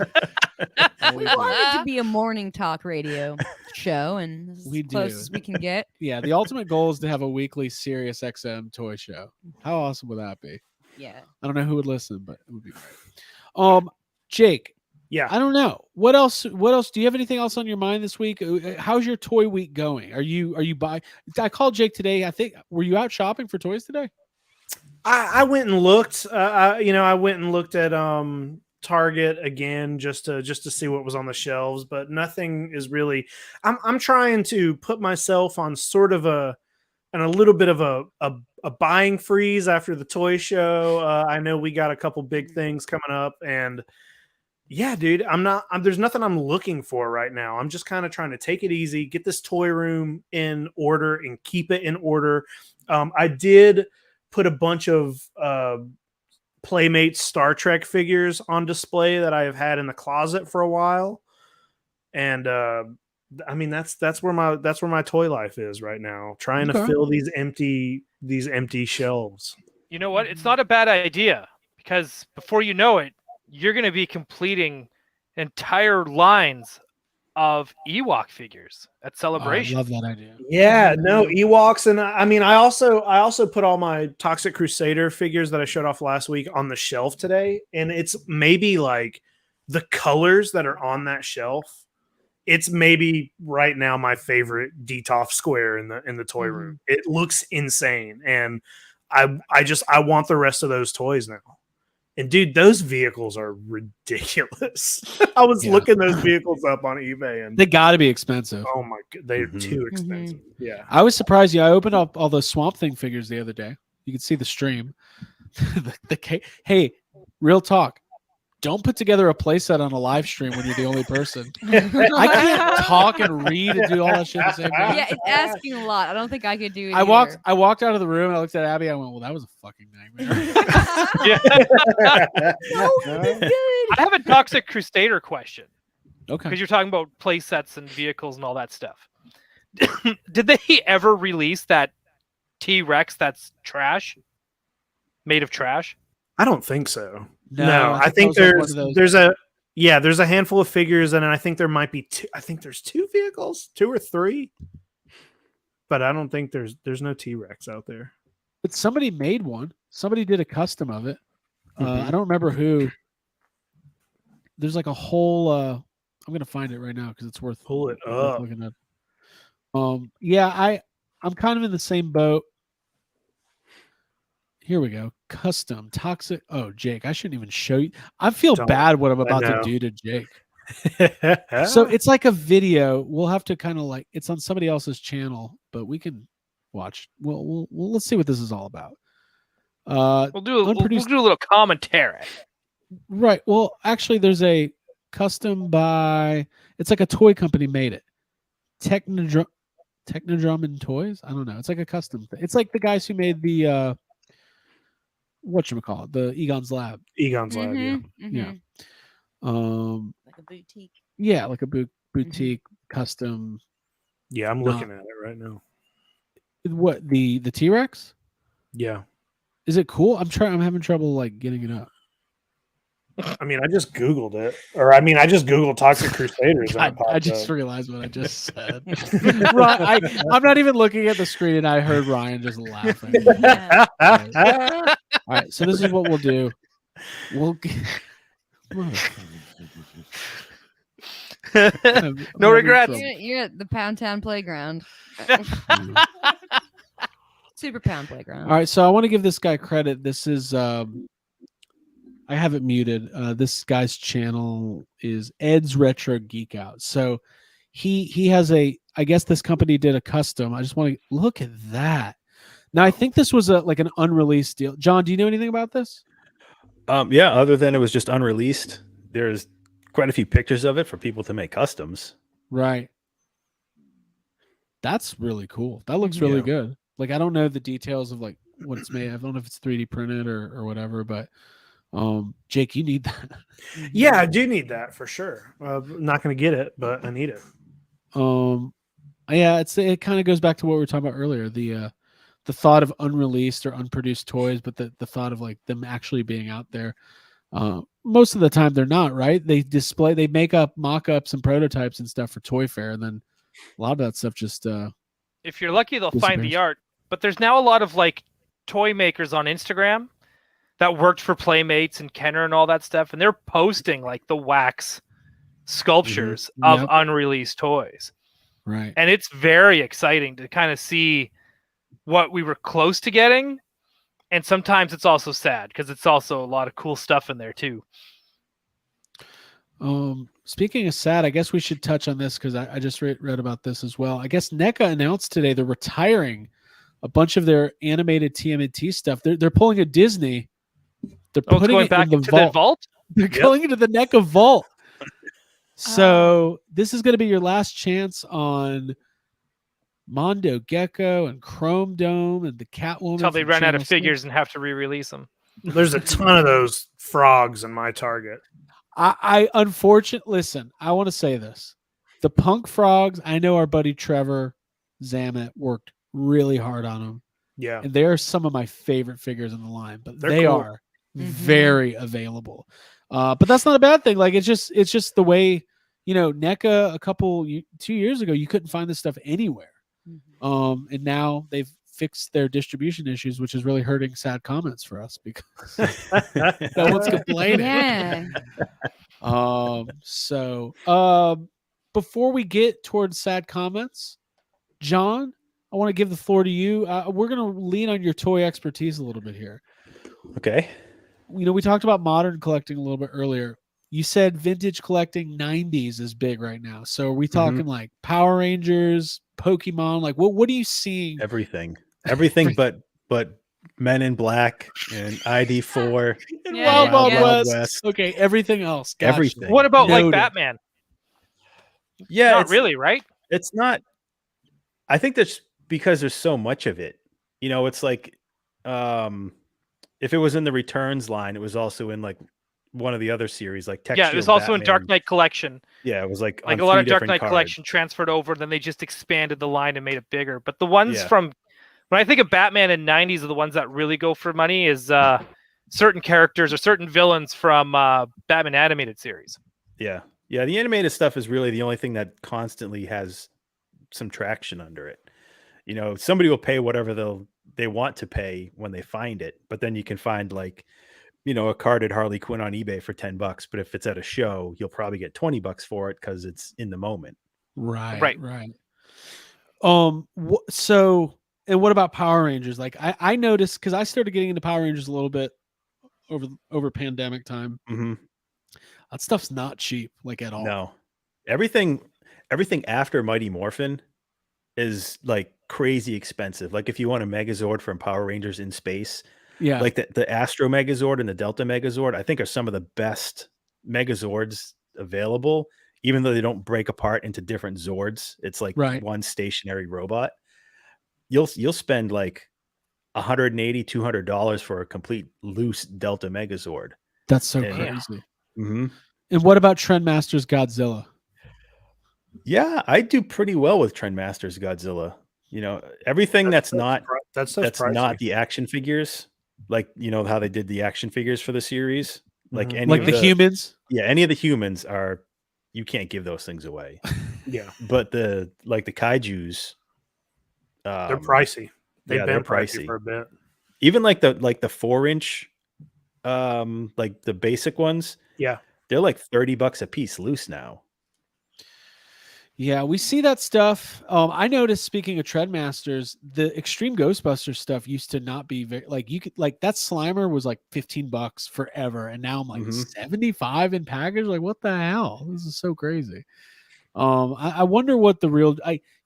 Oh, We want it to be a morning talk radio show, and this is We as close do. as we can get. Yeah, the ultimate goal is to have a weekly Sirius XM toy show. How awesome would that be? Yeah. I don't know who would listen, but it would be great. Jake, Yeah. I don't know. What else? Do you have anything else on your mind this week? How's your toy week going? Are you buying? I called Jake today. I think, were you out shopping for toys today? I went and looked. I went and looked at Target again just to see what was on the shelves, but nothing is really. I'm trying to put myself on sort of a little bit of a buying freeze after the toy show. I know we got a couple big things coming up, and yeah, dude, there's nothing I'm looking for right now. I'm just kind of trying to take it easy, get this toy room in order, and keep it in order. I did put a bunch of Playmates Star Trek figures on display that I have had in the closet for a while, and I mean that's where my toy life is right now, trying to fill these empty shelves. You know what? It's not a bad idea, because before you know it, you're going to be completing entire lines of Ewok figures at Celebration. I love that idea. Yeah, no Ewoks, and I mean, I also put all my Toxic Crusader figures that I showed off last week on the shelf today, and it's maybe like the colors that are on that shelf. It's maybe right now my favorite DTOF square in the toy room. It looks insane, and I want the rest of those toys now. And dude, those vehicles are ridiculous. I was looking those vehicles up on eBay, and They got to be expensive. oh my god, they're too expensive. Yeah. I was surprised. I opened up all those Swamp Thing figures the other day. You could see the stream. Hey, real talk. Don't put together a playset on a live stream when you're the only person. I can't talk and read and do all that shit at the same time. Yeah, it's asking a lot. I don't think I could do it. I walked out of the room and I looked at Abby. I went, well, that was a fucking nightmare. I have a Toxic Crusader question, Okay. because you're talking about play sets and vehicles and all that stuff. Did they ever release that T-Rex that's trash? Made of trash? I don't think so. No, I think that was like one of those- there's a handful of figures, and I think there might be two. I think there's 2 vehicles, 2 or 3, but I don't think there's no T-Rex out there. But somebody made one. Somebody did a custom of it. I don't remember who. There's like a whole. I'm gonna find it right now because it's worth Pull it worth up. looking at. Yeah, I'm kind of in the same boat. Here we go. Custom toxic. Oh, Jake, I shouldn't even show you. I feel Don't. bad what I'm about to know. do to Jake. So it's like a video. We'll have to kind of like it's on somebody else's channel, but we can watch. We'll let's see what this is all about. We'll do a unproduced- little commentary. Right. Well, actually, there's a custom by. It's like a toy company made it. Technodrum and Toys. I don't know. It's like a custom thing. It's like the guys who made the whatchamacallit, the Egon's Lab. Egon's Lab, yeah. Yeah. Like a boutique. Yeah, like a boutique custom. Yeah, I'm No. looking at it right now. What the T-Rex? Yeah. Is it cool? I'm having trouble like getting it up. I mean, I just Googled it. Or, I mean, I just Googled Toxic Crusaders. and it God, I popped just up. realized what I just said. I'm not even looking at the screen, and I heard Ryan just laughing. Yeah. All right, so this is what we'll do. We'll No regrets. You're at the Pound Town Playground. Super Pound Playground. All right, so I want to give this guy credit. This is I have it muted. This guy's channel is Ed's Retro Geek Out. So he has I guess this company did a custom. I just want to look at that. Now I think this was like an unreleased deal. John, do you know anything about this? Yeah, other than it was just unreleased, there's quite a few pictures of it for people to make customs. Right. That's really cool. That looks really Yeah. good. Like I don't know the details of like what it's made. I don't know if it's 3D printed or whatever, but Jake, you need that. Yeah, I do need that for sure. I'm not going to get it, but I need it. Yeah, it kind of goes back to what we were talking about earlier. The thought of unreleased or unproduced toys, but the thought of like them actually being out there. Most of the time they're not, right? They make up mock-ups and prototypes and stuff for Toy Fair, and then a lot of that stuff just If you're lucky, they'll find the disappears. art. But there's now a lot of like toy makers on Instagram that worked for Playmates and Kenner and all that stuff, and they're posting like the wax sculptures of Yep. unreleased toys. right. And it's very exciting to kind of see what we were close to getting. And sometimes it's also sad because it's also a lot of cool stuff in there too. Speaking of sad, I guess we should touch on this because I just read about this as well. I guess NECA announced today they're retiring a bunch of their animated TMNT stuff. They're pulling a Disney. They're Oh, it's putting going it back in the into vault. the vault? They're going into the NECA vault. So this is going to be your last chance on Mondo Gecko and Chrome Dome and the Catwoman. Until they from run out Channel of 6. figures and have to re-release them. There's a ton of those frogs in my Target. I unfortunately listen. I want to say this: the Punk Frogs. I know our buddy Trevor Zamet worked really hard on them, Yeah. and they are some of my favorite figures in the line. But They're they cool. are very available. But that's not a bad thing. Like it's just the way NECA 2 years ago you couldn't find this stuff anywhere. And now they've fixed their distribution issues, which is really hurting sad comments for us because no one's complaining. Yeah. Before we get towards sad comments, John, I want to give the floor to you. We're going to lean on your toy expertise a little bit here. Okay. We talked about modern collecting a little bit earlier. You said vintage collecting 90s is big right now. So are we talking like Power Rangers, Pokemon? Like what are you seeing? Everything but Men in Black and ID4. In Yeah, Wild yeah, Wild yeah. West. Okay, everything else. Gotcha. Everything. What about like Noted. Batman? Yeah, Not it's- really, right? It's not. I think that's because there's so much of it. It's like if it was in the returns line, it was also in like one of the other series, like Tech Yeah, it was Shield also in Dark Batman. Knight Collection. Yeah, it was like Like on a lot 3 of Dark different Knight cards. Collection transferred over, then they just expanded the line and made it bigger. But the ones Yeah. from when I think of Batman in '90s are the ones that really go for money. Is certain characters or certain villains from Batman animated series. Yeah. The animated stuff is really the only thing that constantly has some traction under it. Somebody will pay whatever they want to pay when they find it, but then you can find like, a carded Harley Quinn on eBay for $10, but if it's at a show, you'll probably get $20 for it because it's in the moment. Right. So, and what about Power Rangers? Like I noticed, because I started getting into Power Rangers a little bit over pandemic time. Mhm. That stuff's not cheap, like at all. No, everything after Mighty Morphin is like crazy expensive. Like if you want a Megazord from Power Rangers in space, Yeah. like the Astro Megazord and the Delta Megazord, I think are some of the best Megazords available. Even though they don't break apart into different Zords, it's like Right. one stationary robot. You'll spend like $180, $200 for a complete loose Delta Megazord. That's so And- crazy. Mhm. And what about Trendmasters Godzilla? Yeah, I do pretty well with Trendmasters Godzilla. You know, everything that's not that's not the action figures, like you know how they did the action figures for the series. Like Mhm. any Like of the humans? yeah, any of the humans are, you can't give those things away. Yeah, But the kaijus, they're pricey. They've yeah, been they're pricey pricey. for a bit. Even like the 4-inch, like the basic ones, Yeah, they're like $30 a piece loose now. Yeah, we see that stuff. I noticed, speaking of Trendmasters, the Extreme Ghostbusters stuff used to not be very, like, you could, like, that Slimer was like $15 forever, and now I'm like Mhm. 75 in package. Like, what the hell? This is so crazy. I wonder what the real,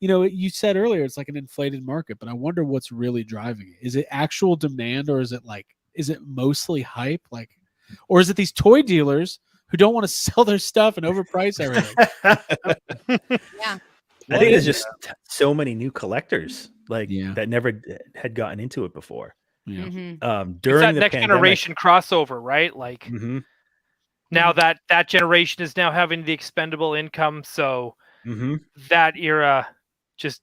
you said earlier it's like an inflated market, but I wonder what's really driving it. Is it actual demand, or is it mostly hype? Like, or is it these toy dealers who don't want to sell their stuff and overprice everything? Yeah. I think there's just so many new collectors like Yeah. that never had gotten into it before. Yeah. Mhm. It's During that the next pandemic, generation crossover, right? Like Mhm, now that generation is now having the expendable income, so mhm, that era just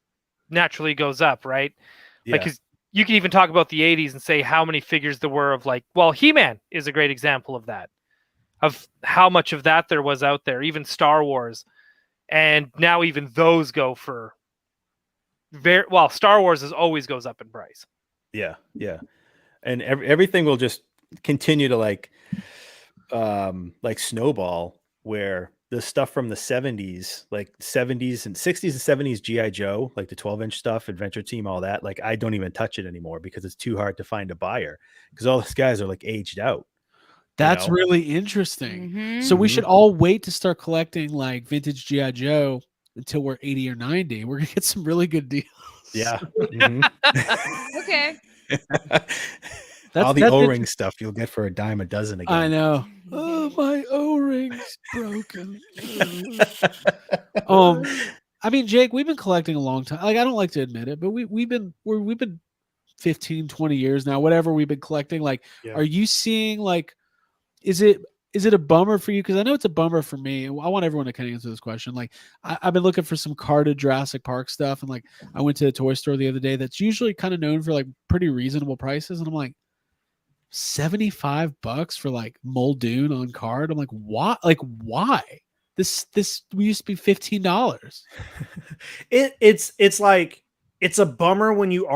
naturally goes up, right? yeah, Like, 'cause you can even talk about the 80s and say how many figures there were of, like, well, He-Man is a great example of that, of how much of that there was out there, even Star Wars. And now even those go for Star Wars always goes up in price. yeah, and everything will just continue to like snowball, where the stuff from the 70s, like 70s and 60s and 70s GI Joe, like the 12-inch stuff, Adventure Team, all that, like I don't even touch it anymore because it's too hard to find a buyer because all these guys are like aged out. That's know? really interesting. Mhm. So we Mhm. should all wait to start collecting like vintage GI Joe until we're 80 or 90. We're gonna get some really good deals. Yeah. Mhm. Okay. All the that's O-ring stuff you'll get for a dime a dozen again. I know. Oh, my O-ring's broken. I mean, Jake, we've been collecting a long time. Like, I don't like to admit it, but we've been 15, 20 years now, whatever we've been collecting. Like, Yeah. are you seeing, like, is it a bummer for you? Because I know it's a bummer for me. I want everyone to kind of answer this question. Like, I've been looking for some carded Jurassic Park stuff, and like I went to the toy store the other day that's usually kind of known for like pretty reasonable prices, and I'm like, $75 for like Muldoon on card. I'm like, what? Like, why? This we used to be $15. It's like, it's a bummer when you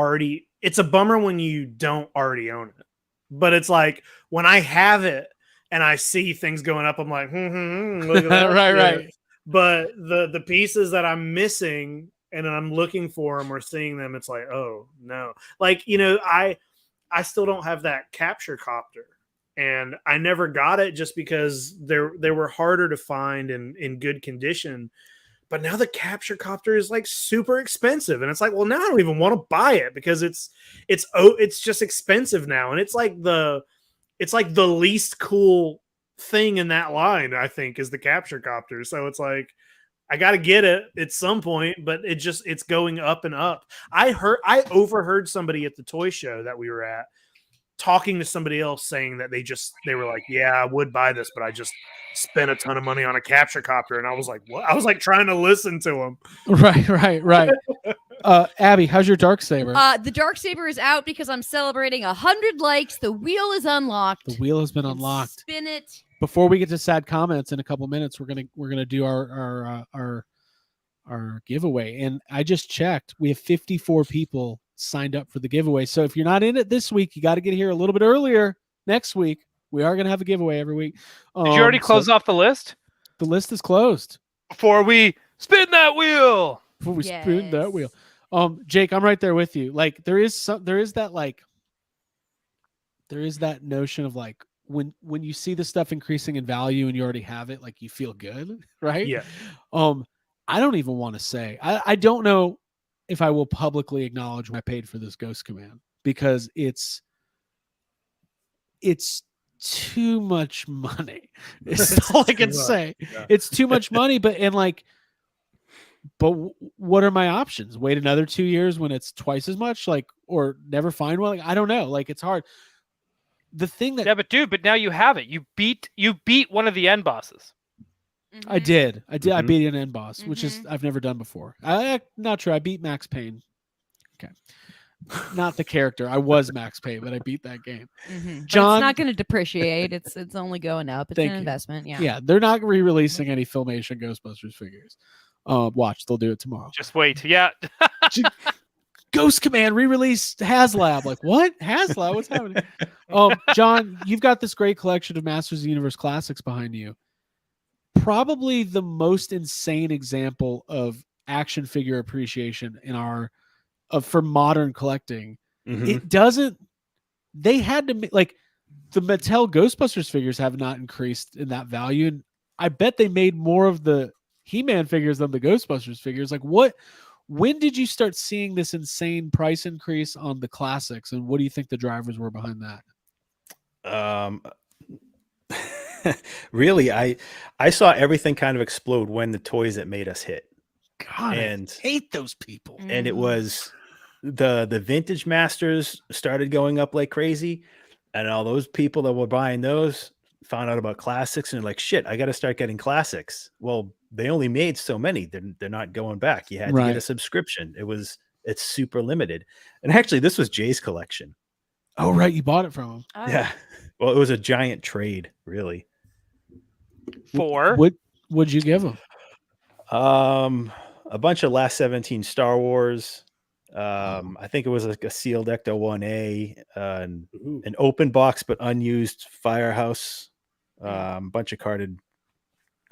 don't already own it. But it's like when I have it and I see things going up, I'm like, look at that. Right. But the pieces that I'm missing and I'm looking for them or seeing them, it's like, oh no. Like, I still don't have that capture copter, and I never got it just because they were harder to find in good condition. But now the capture copter is like super expensive, and it's like, well, now I don't even want to buy it because it's just expensive now, and it's like the least cool thing in that line, I think, is the capture copter. So it's like, I got to get it at some point, but it's going up and up. I overheard somebody at the toy show that we were at talking to somebody else saying that they were like, yeah, I would buy this, but I just spent a ton of money on a capture copter. And I was like, what? I was like trying to listen to him. Right. Abby, how's your Darksaber? The Darksaber is out because I'm celebrating 100 likes. The wheel is unlocked. The wheel has been And unlocked. Spin it. Before we get to sad comments in a couple minutes, we're gonna do our giveaway. And I just checked, we have 54 people signed up for the giveaway. So if you're not in it this week, you got to get here a little bit earlier. Next week, we are gonna have a giveaway every week. Did you already close off the list? The list is closed Before we spin that wheel. before we spin that wheel. Jake, I'm right there with you. Like there is that notion of like when you see the stuff increasing in value and you already have it, like you feel good, right? Yeah. I don't even want to say. I don't know if I will publicly acknowledge what I paid for this Ghost Command because it's too much money. It's all I can say. Yeah. It's too much money, but what are my options? Wait another 2 years when it's twice as much, like, or never find one? Like, I don't know. Like, it's hard. The thing that Yeah, but dude, but now you have it. You beat one of the end bosses. I did. I Mhm. beat an end boss, which is I've never done before. Not true. I beat Max Payne. Okay. Not the character. I was Max Payne, but I beat that game. John, John- it's not going to depreciate. It's only going up. It's Thank an you. investment. Yeah. Yeah, they're not re-releasing any Filmation Ghostbusters figures. Watch, they'll do it tomorrow. Just wait. Yeah. Ghost Command re-release HasLab. Like what? HasLab? What's happening? John, you've got this great collection of Masters of the Universe classics behind you. Probably the most insane example of action figure appreciation for modern collecting. Mhm. It doesn't. They had to like the Mattel Ghostbusters figures have not increased in that value, and I bet they made more of the He-Man figures than the Ghostbusters figures. Like what? When did you start seeing this insane price increase on the classics, and what do you think the drivers were behind that? Really, I saw everything kind of explode when the toys that made us hit. God, And I hate those people. and it was the vintage masters started going up like crazy, and all those people that were buying those found out about classics and they're like, shit, I got to start getting classics. Well, they only made so many. They're not going back. You had to Right. get a subscription. It's super limited. And actually, this was Jay's collection. Oh, right, you bought it from him. Oh. Yeah. Well, it was a giant trade, really. For What'd you give him? A bunch of Last 17 Star Wars. I think it was like a sealed Ecto 1A, an open box but unused Firehouse, bunch of carded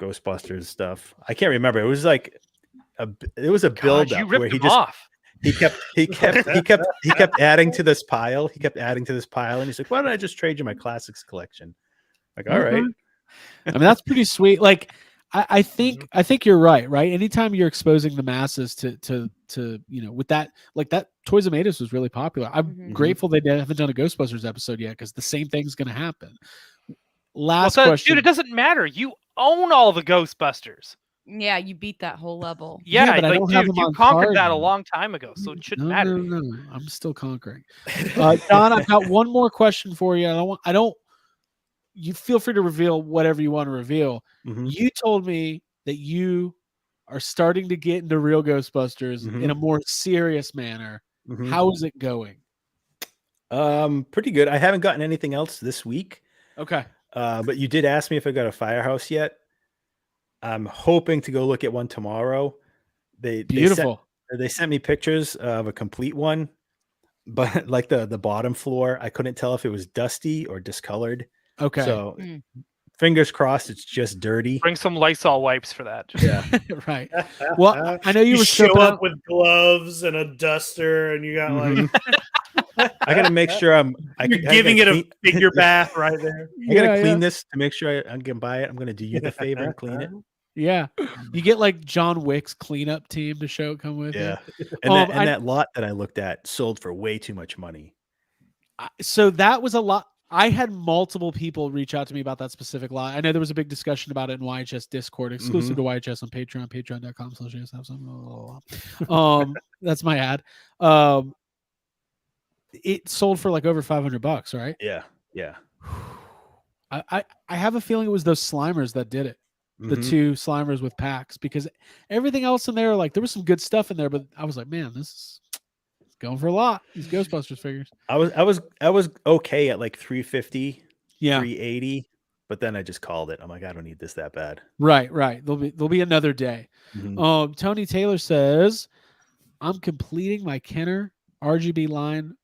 Ghostbusters stuff. I can't remember. It was like it was a build God, you up ripped where him off. he kept adding to this pile. He kept adding to this pile, and he's like, "Why don't I just trade you my classics collection?" Like, all right. I mean, that's pretty sweet. Like, I think you're right. Right. Anytime you're exposing the masses to with that, like that Toys That Made Us was really popular. I'm grateful they haven't done a Ghostbusters episode yet because the same thing's going to happen. Last question, Dude, it doesn't matter. You own all the Ghostbusters. Yeah, you beat that whole level. Yeah, but I like, don't have dude, them you on conquered card that a now. long time ago, so it shouldn't matter. No, I'm still conquering. John, I've got one more question for you. I don't. You feel free to reveal whatever you want to reveal. Mhm. You told me that you are starting to get into real Ghostbusters in a more serious manner. Mhm. How is it going? Pretty good. I haven't gotten anything else this week. Okay. But you did ask me if I got a Firehouse yet. I'm hoping to go look at one tomorrow. Beautiful. They sent me pictures of a complete one, but like the bottom floor, I couldn't tell if it was dusty or discolored. Okay. So fingers crossed it's just dirty. Bring some Lysol wipes for that. Yeah. Right. Well, I know you were show stripping up out- with gloves and a duster, and you got like I gotta make sure you're giving it a figure bath right there. I gotta Yeah, clean this to make sure I can buy it. I'm gonna do you the favor and clean it. Yeah. You get like John Wick's cleanup team to come with you. Yeah. And, I- that lot that I looked at sold for way too much money. So that was a lot. I had multiple people reach out to me about that specific lot. I know there was a big discussion about it in YHS Discord, exclusive to YHS on Patreon, patreon.com/. That's my ad. It sold for like over $500, right? Yeah. Yeah. I have a feeling it was those Slimers that did it. The Mhm. two Slimers with packs, because everything else in there, like there was some good stuff in there, but I was like, man, this is going for a lot. These Ghostbusters figures. I was okay at like 350, Yeah. 380, but then I just called it. I'm like, I don't need this that bad. Right. There'll be another day. Mhm. Tony Taylor says, I'm completing my Kenner RGB line,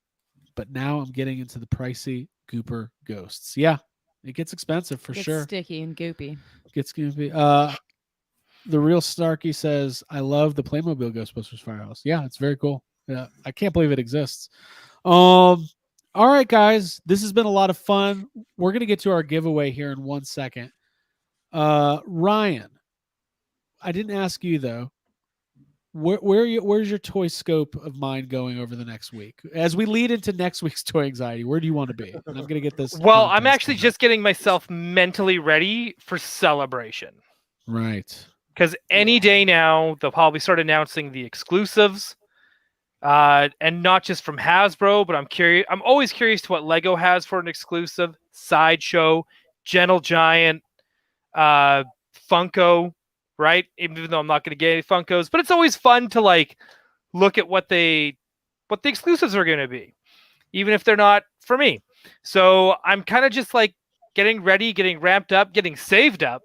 but now I'm getting into the pricey Gooper Ghosts. Yeah, it gets expensive for It's sure. sticky and goopy. Gets goopy. The Real Starkey says, I love the Playmobil Ghostbusters Firehouse. Yeah, it's very cool. Yeah, I can't believe it exists. All right, guys, this has been a lot of fun. We're going to get to our giveaway here in 1 second. Ryan, I didn't ask you, though. Where's your toy scope of mind going over the next week? As we lead into next week's toy anxiety, where do you want to be? And I'm going to get this. Well, I'm contest actually going. just getting myself mentally ready for Celebration. Right. Because any day now, they'll probably start announcing the exclusives. And not just from Hasbro, but I'm curious. I'm always curious to what Lego has for an exclusive. Sideshow, Gentle Giant, Funko, right? Even though I'm not going to get any Funkos, but it's always fun to like look at what the exclusives are going to be, even if they're not for me. So I'm kind of just like getting ready, getting ramped up, getting saved up,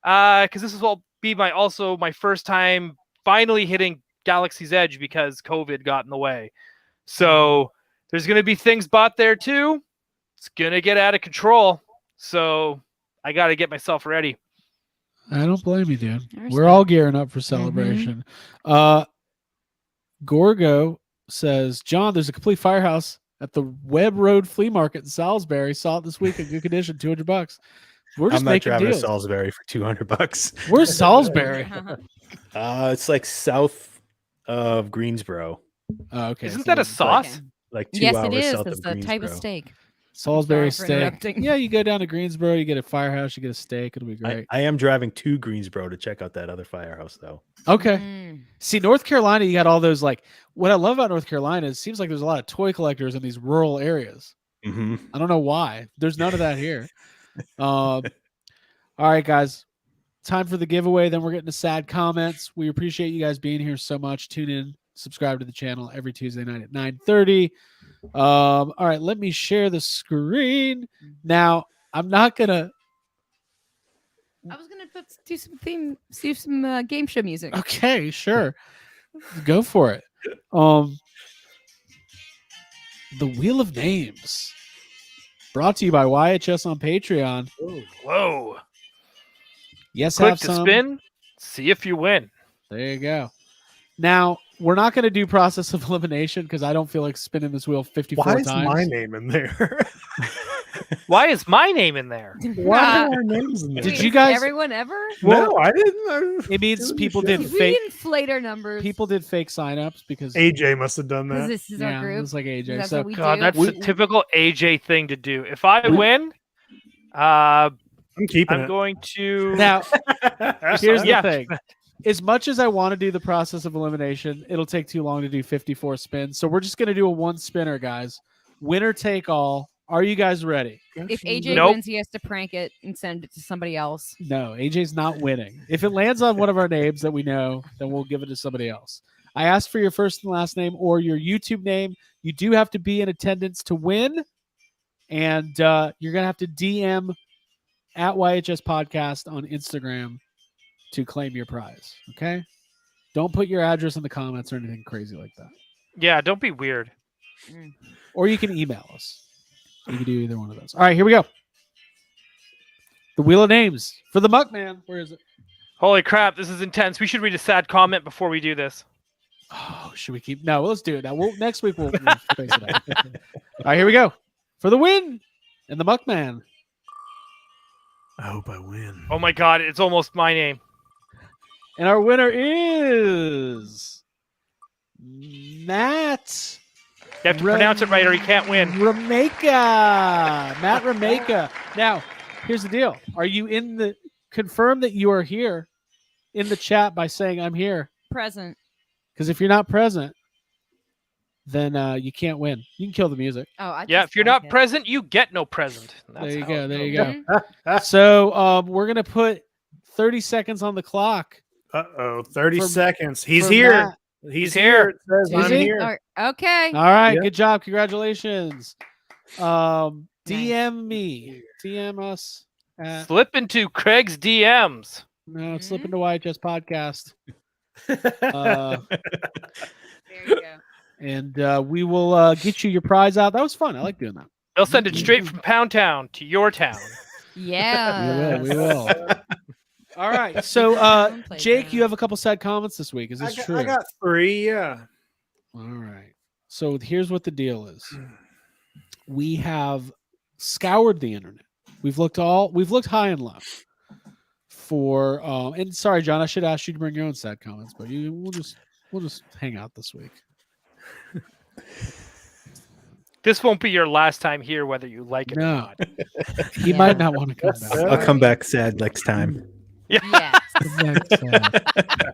because this will be my first time finally hitting Galaxy's Edge because COVID got in the way. So there's going to be things bought there too. It's going to get out of control. So I got to get myself ready. I don't blame you, dude. I We're all gearing up for Celebration. Gorgo says, John, there's a complete firehouse at the Webb Road Flea Market in Salisbury. Saw it this week in good condition, $200. We're just I'm not making driving to deals. Salisbury for $200. Where's Salisbury? It's like south of Greensboro, Oh, okay. Isn't so that a it's sauce? like 2 Yes, hours it is. south It's of a type of Greensboro. steak. Salisbury Sorry for steak. interrupting. Yeah, you go down to Greensboro, you get a firehouse, you get a steak. It'll be great. I am driving to Greensboro to check out that other firehouse, though. Okay. Mm. See, North Carolina, you got all those, like, what I love about North Carolina is it seems like there's a lot of toy collectors in these rural areas. Mm-hmm. I don't know why. There's none of that here. All right, guys. Time for the giveaway. Then we're getting to sad comments. We appreciate you guys being here so much. Tune in, subscribe to the channel every Tuesday night at 9:30. All right, let me share the screen. Now, I'm not going to. I was gonna do some game show music. Okay, sure. Go for it. The Wheel of Names. Brought to you by YHS on Patreon. Whoa. Yes, Click have to some. spin. See if you win. There you go. Now, we're not going to do process of elimination because I don't feel like spinning this wheel 54 Why is times. my name in there? Why is my name in there? Why are our names in there? Did Wait, you is guys- everyone ever? No, I didn't. It means It people was did a We fake. inflate our numbers. People did fake signups because AJ must have done because that. this is yeah, our it group. was like AJ. That's So what we God, do. that's We- the typical AJ thing to do. If I win, I'm I'm keeping it. going to. now here's the Yeah. thing. As much as I want to do the process of elimination, it'll take too long to do 54 spins. So we're just going to do a one spinner, guys. Winner take all. Are you guys ready? If AJ Nope. wins, he has to prank it and send it to somebody else. No, AJ's not winning. If it lands on one of our names that we know, then we'll give it to somebody else. I asked for your first and last name or your YouTube name. You do have to be in attendance to win. And you're going to have to DM at YHS Podcast on Instagram to claim your prize. Okay? Don't put your address in the comments or anything crazy like that. Yeah, don't be weird. Or you can email us. You can do either one of those. All right, here we go. The Wheel of Names for the Muckman. Where is it? Holy crap, this is intense. We should read a sad comment before we do this. Oh, should we keep? No, let's do it now. Next week we'll face it out. All right, here we go. For the win and the Muckman. I hope I win. Oh my god, it's almost my name. And our winner is Matt You have to pronounce it right or you can't win. Rameka. Matt Rameka. Now, here's the deal. Are you in the confirm that you are here in the chat by saying I'm here? Present. Because if you're not present, then you can't win. You can kill the music. Oh, I Yeah, just if you're like not it. present, you get no present. That's There you how go. it There you goes. go. Mhm. So we're gonna put 30 seconds on the clock. 30 For- seconds. He's for here. Matt. He's here. It says Is I'm he? here. All right, okay. All right, Yep. good job. Congratulations. DM me. DM us. Slip into Craig's DMs. No, slip into YHS Podcast. There you go. And we will get you your prize out. That was fun. I like doing that. They'll send it straight from Pound Town to your town. Yeah. We will. All right. So, Playground. Jake, you have a couple sad comments this week. Is this true? I got 3. Yeah. All right. So here's what the deal is. We have scoured the internet. We've looked high and low for and sorry, John, I should ask you to bring your own sad comments, but we'll just hang out this week. This won't be your last time here, whether you like it or No. not. He might not want to come back. I'll come back sad next time. Yes.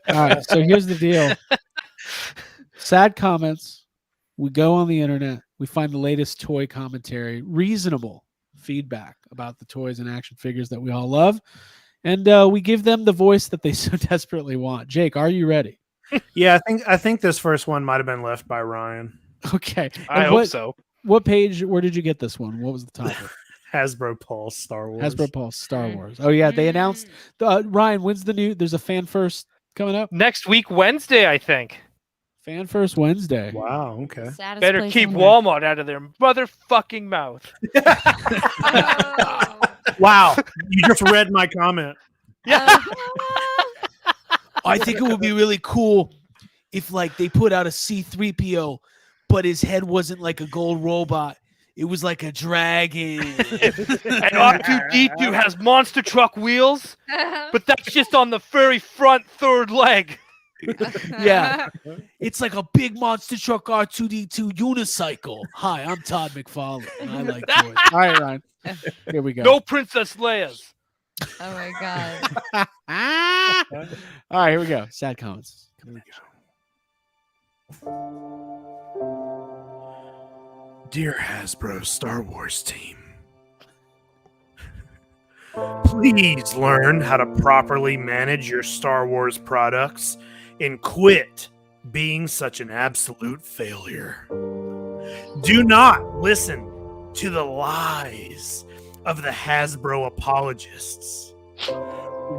All right. So here's the deal. Sad comments. We go on the internet. We find the latest toy commentary, reasonable feedback about the toys and action figures that we all love, and we give them the voice that they so desperately want. Jake, are you ready? Yeah, I think this first one might have been left by Ryan. Okay. I hope so. What page? Where did you get this one? What was the topic? Hasbro Pulse Star Wars. Hasbro Pulse Star Wars. Oh yeah, they announced. Ryan, when's the new? There's a Fan First coming up. Next week, Wednesday, I think. Fan First Wednesday. Wow. Okay. Saddest Better place keep on earth. Walmart out of their motherfucking mouth. Oh. Wow. You just read my comment. I think it would be really cool if like they put out a C-3PO, but his head wasn't like a gold robot. It was like a dragon. And R2-D2 has monster truck wheels, but that's just on the very front third leg. Yeah. It's like a big monster truck R2-D2 unicycle. Hi, I'm Todd McFarlane. I like toys. All right, Ryan. Here we go. No Princess Leia's. Oh my god. All right, here we go. Sad comments. Here we go. Dear Hasbro Star Wars team, please learn how to properly manage your Star Wars products and quit being such an absolute failure. Do not listen to the lies of the Hasbro apologists.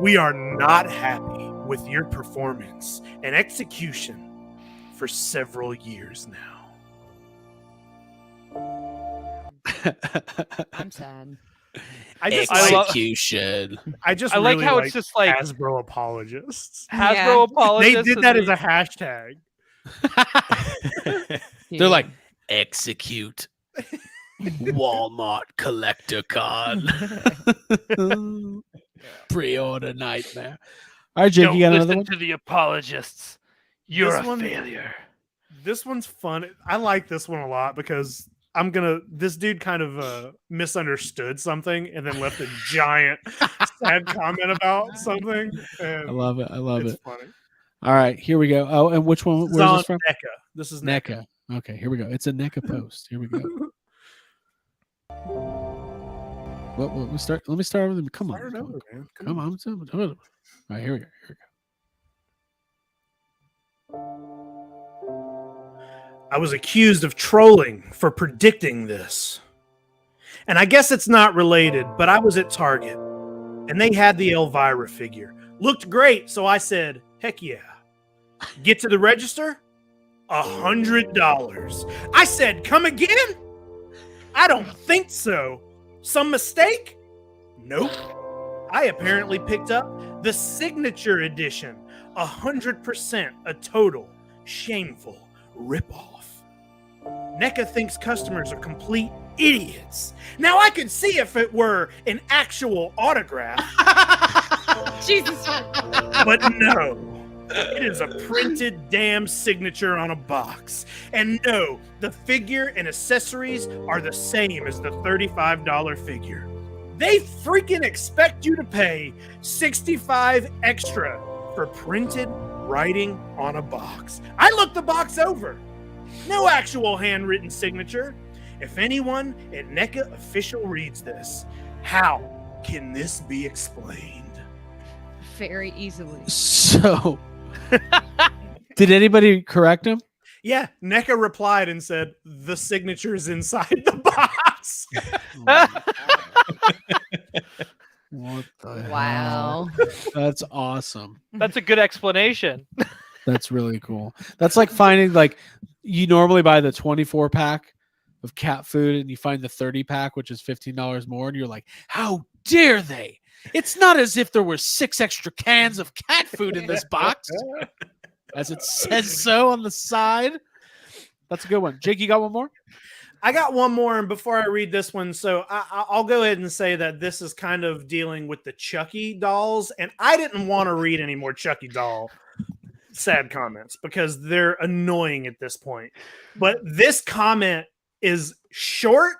We are not happy with your performance and execution for several years now. I'm sad. I just Execution. I just I like really how it's just like Hasbro apologists. Hasbro Yeah. apologists. They did that as a hashtag. They're like, execute. Walmart collector card. Pre-order nightmare. All right, Jake, Don't you got another listen one? to the apologists. You're This a one- failure. This one's fun. I like this one a lot because this dude kind of misunderstood something and then left a giant sad comment about something. And I love it. I love it's it. funny. All right, here we go. Oh, and which one? This is Where's on this from? NECA. This is NECA. NECA. Okay, here we go. It's a NECA post. Here we go. What we start? Let me start with him. Come on. Fire it over, man. Come on. All right, here we go. I was accused of trolling for predicting this. And I guess it's not related, but I was at Target and they had the Elvira figure. Looked great, so I said, heck yeah. Get to the register? $100. I said, come again? I don't think so. Some mistake? Nope. I apparently picked up the signature edition. 100% a total shameful ripoff. NECA thinks customers are complete idiots. Now I could see if it were an actual autograph, Jesus. but no. It is a printed damn signature on a box. And no, the figure and accessories are the same as the $35 figure. They freaking expect you to pay $65 extra for printed writing on a box. I looked the box over. No actual handwritten signature. If anyone at NECA official reads this, how can this be explained? Very easily. So, did anybody correct him? Yeah, NECA replied and said, the signature is inside the box. What the Wow. hell? That's awesome. That's a good explanation. That's really cool. That's like finding like you normally buy the 24 pack of cat food and you find the 30 pack, which is $15 more, and you're like, how dare they? It's not as if there were 6 extra cans of cat food in this box, as it says so on the side. That's a good one. Jake, you got one more? I got one more, and before I read this one, so I'll go ahead and say that this is kind of dealing with the Chucky dolls, and I didn't want to read any more Chucky doll sad comments because they're annoying at this point. But this comment is short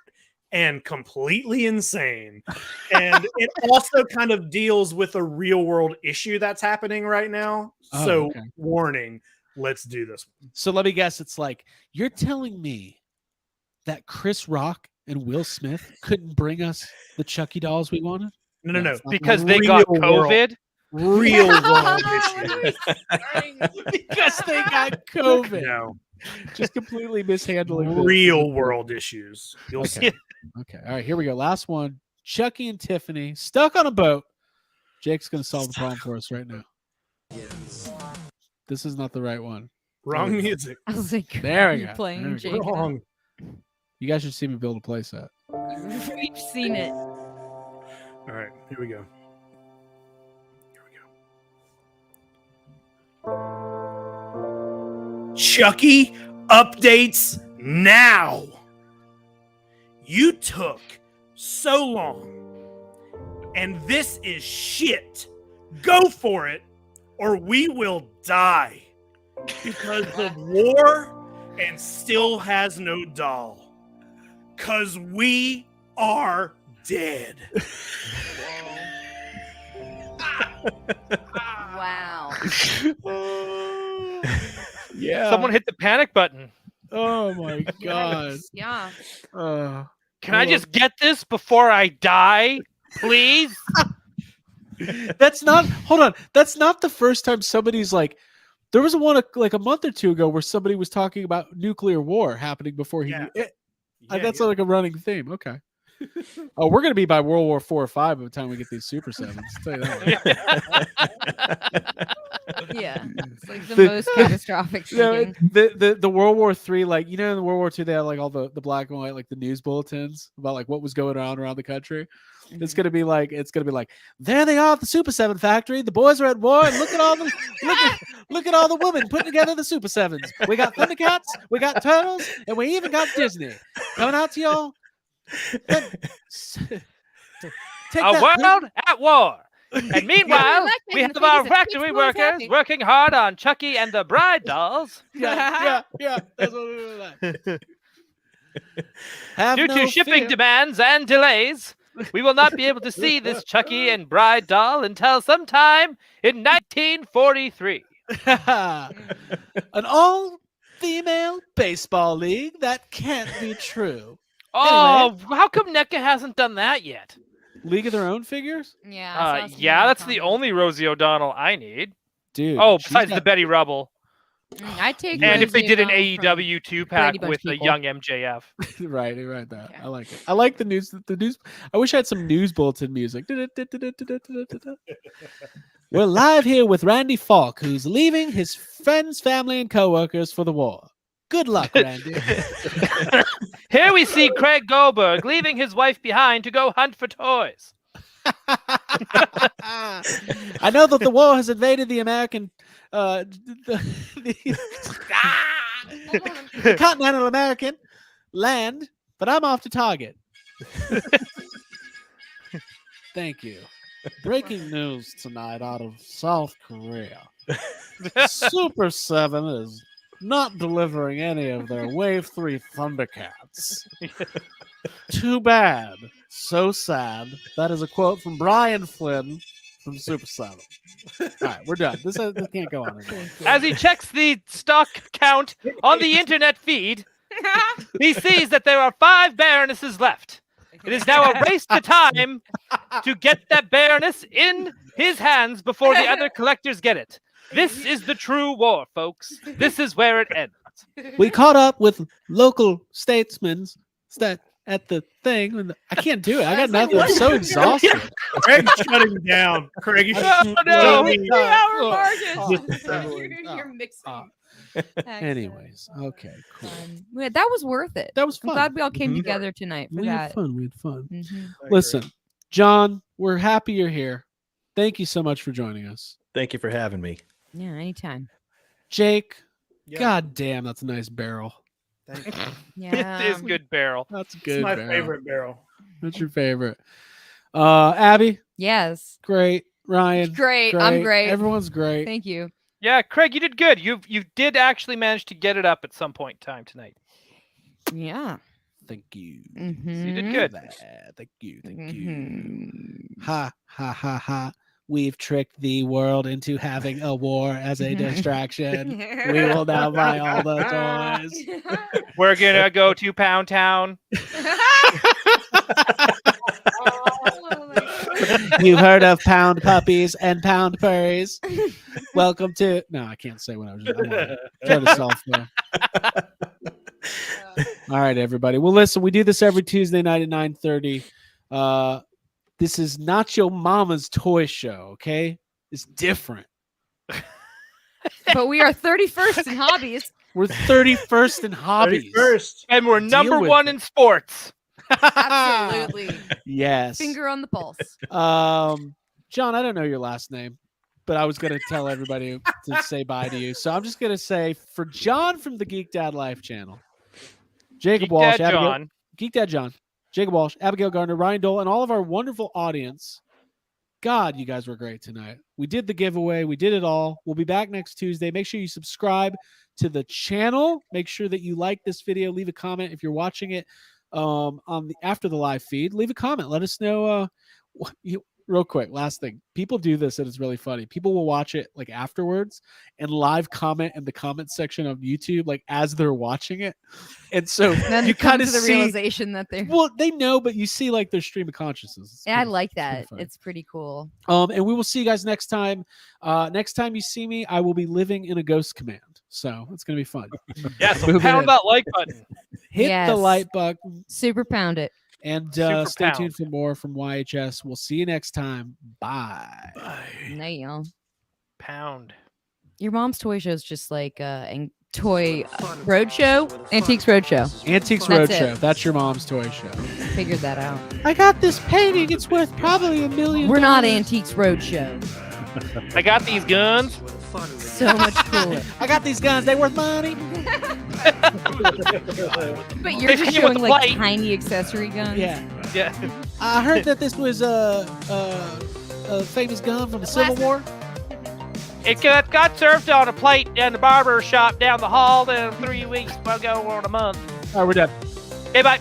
and completely insane, and it also kind of deals with a real world issue that's happening right now. Oh, so, okay. warning, let's do this one. So let me guess. It's like, you're telling me that Chris Rock and Will Smith couldn't bring us the Chucky dolls we wanted? No. it's not Because the they got Real world. COVID. Real world issue. because they got COVID. No. Just completely mishandling the- Real world issues. You'll Okay. see. Okay. All right. Here we go. Last one. Chucky and Tiffany stuck on a boat. Jake's going to solve the problem for us right now. begins. This is not the right one. Wrong music. I was like, There we you go. playing There we Jake. go. Wrong. You guys should see me build a play set. We've seen it. All right, here we go. Chucky updates now. You took so long, and this is shit. Go for it, or we will die because of war and still has no doll. 'Cause we are dead. Wow. Yeah. Someone hit the panic button. Oh my god. Yeah. Can I just get this before I die, please? That's not. Hold on. That's not the first time somebody's like. There was one like a month or two ago where somebody was talking about nuclear war happening before he. Yeah. Knew it. That's like a running theme. Okay. Oh, we're gonna be by World War IV or V by the time we get these Super Sevens. I'll tell you that. Yeah. It's like the The- most catastrophic No, thing. the World War III, like in the World War II, they had like all the black and white, like the news bulletins about like what was going on around the country. It's gonna be like there they are at the Super 7 factory. The boys are at war, and look at all the look at all the women putting together the Super 7s. We got Thundercats, we got Turtles, and we even got Disney coming out to y'all. Take A that, world at war. And meanwhile, like we making have our things that factory keeps boys workers happy. working hard on Chucky and the Bride dolls. yeah. That's what we were like. Have Due no to shipping fear. demands and delays, we will not be able to see this Chucky and Bride doll until sometime in 1943. An all-female baseball league? That can't be true. Oh, how come NECA hasn't done that yet? League of their own figures? Yeah. I saw some Yeah, in that's the comments. only Rosie O'Donnell I need. Dude. Oh, she's besides the got- Betty Rubble. I take. And if they Rosie did an O'Donnell from- AEW 2-pack Brady Bunch with a people. young MJF. right that. Yeah. I like it. I like the news. The news. I wish I had some news bulletin music. We're live here with Randy Falk, who's leaving his friends, family, and coworkers for the war. Good luck, Randy. Here we see Craig Goldberg leaving his wife behind to go hunt for toys. I know that the war has invaded the American, the continental American land, but I'm off to Target. Thank you. Breaking news tonight out of South Korea. Super 7 is not delivering any of their Wave 3 Thundercats. Too bad. So sad. That is a quote from Brian Flynn from Super 7. All right, we're done. This can't go on anymore. As he checks the stock count on the internet feed, he sees that there are 5 Baronesses left. It is now a race to time to get that Baroness in his hands before the other collectors get it. This is the true war, folks. This is where it ends. We caught up with local statesmen at the thing. And I can't do it. I got nothing. I'm so exhausted. Craig's shutting down. Craig is Oh, no. shutting 3 hour Oh, Marcus. oh, You're mixing. Anyways, okay, cool. Yeah, that was worth it. That was I'm fun. glad we all came Mhm. together tonight for We had that. fun. We had fun. Mhm. Listen, John, we're happy you're here. Thank you so much for joining us. Thank you for having me. Yeah, anytime. Jake, Yeah. god damn, that's a nice barrel. Thank you. Yeah. It is good barrel. That's a It's good my barrel. favorite barrel. That's your favorite. Abby, Yes. great. Ryan, Great. I'm great. Everyone's great. Thank you. Yeah, Craig, you did good. You did actually manage to get it up at some point in time tonight. Yeah. Thank you. You did Mhm. good. Thank you. Thank Mhm. you. Ha ha ha ha. We've tricked the world into having a war as a distraction. We will now buy all the toys. We're gonna go to Pound Town. You've heard of pound puppies and pound furries. Welcome to. No, I can't say what I was. I wanna try to solve there. All right, everybody. Well, listen, we do this every Tuesday night at 9:30. This is not your mama's toy show, okay? It's different. But we are 31st in hobbies. We're 31st in hobbies. First. And we're number with one it. in sports. Absolutely. Yes. Finger on the pulse. John, I don't know your last name, but I was going to tell everybody to say bye to you. So I'm just going to say for John from the Geeked Out Life channel, Jacob Geek Walsh, Dad Abigail, John. Geeked Out John, Jacob Walsh, Abigail Gardner, Ryan Dole, and all of our wonderful audience. God, you guys were great tonight. We did the giveaway. We did it all. We'll be back next Tuesday. Make sure you subscribe to the channel. Make sure that you like this video. Leave a comment if you're watching it after the live feed. Leave a comment. Let us know. Real quick, last thing. People do this and it's really funny. People will watch it like afterwards and live comment in the comment section of YouTube like as they're watching it. And so Then you come kind to of the see. realization that they're. Well, they know, but you see like their stream of consciousness. It's Yeah, I pretty- like it's pretty that. funny. It's pretty cool. And we will see you guys next time. Next time you see me, I will be living in a ghost command. So it's gonna be fun. Yeah, so Moving pound in. that like button. Hit the Yes. like button Super pound it. and Super stay pound. tuned for more from YHS. We'll see you next time. Bye. Night, y'all. Pound. Your mom's toy show is just like toy roadshow, Antiques Roadshow. Antiques That's Roadshow. it. That's your mom's toy show. Figured that out. I got this painting. It's worth probably $1 million. We're not Antiques Roadshow. I got these guns. So much cooler. I got these guns. They worth money. But you're They just came with showing a like plate. tiny accessory guns. Yeah. Yeah. I heard that this was a famous gun from the Civil War. It got served on a plate in the barber shop down the hall then 3 weeks ago or a month. All right, we're done. Hey, bye.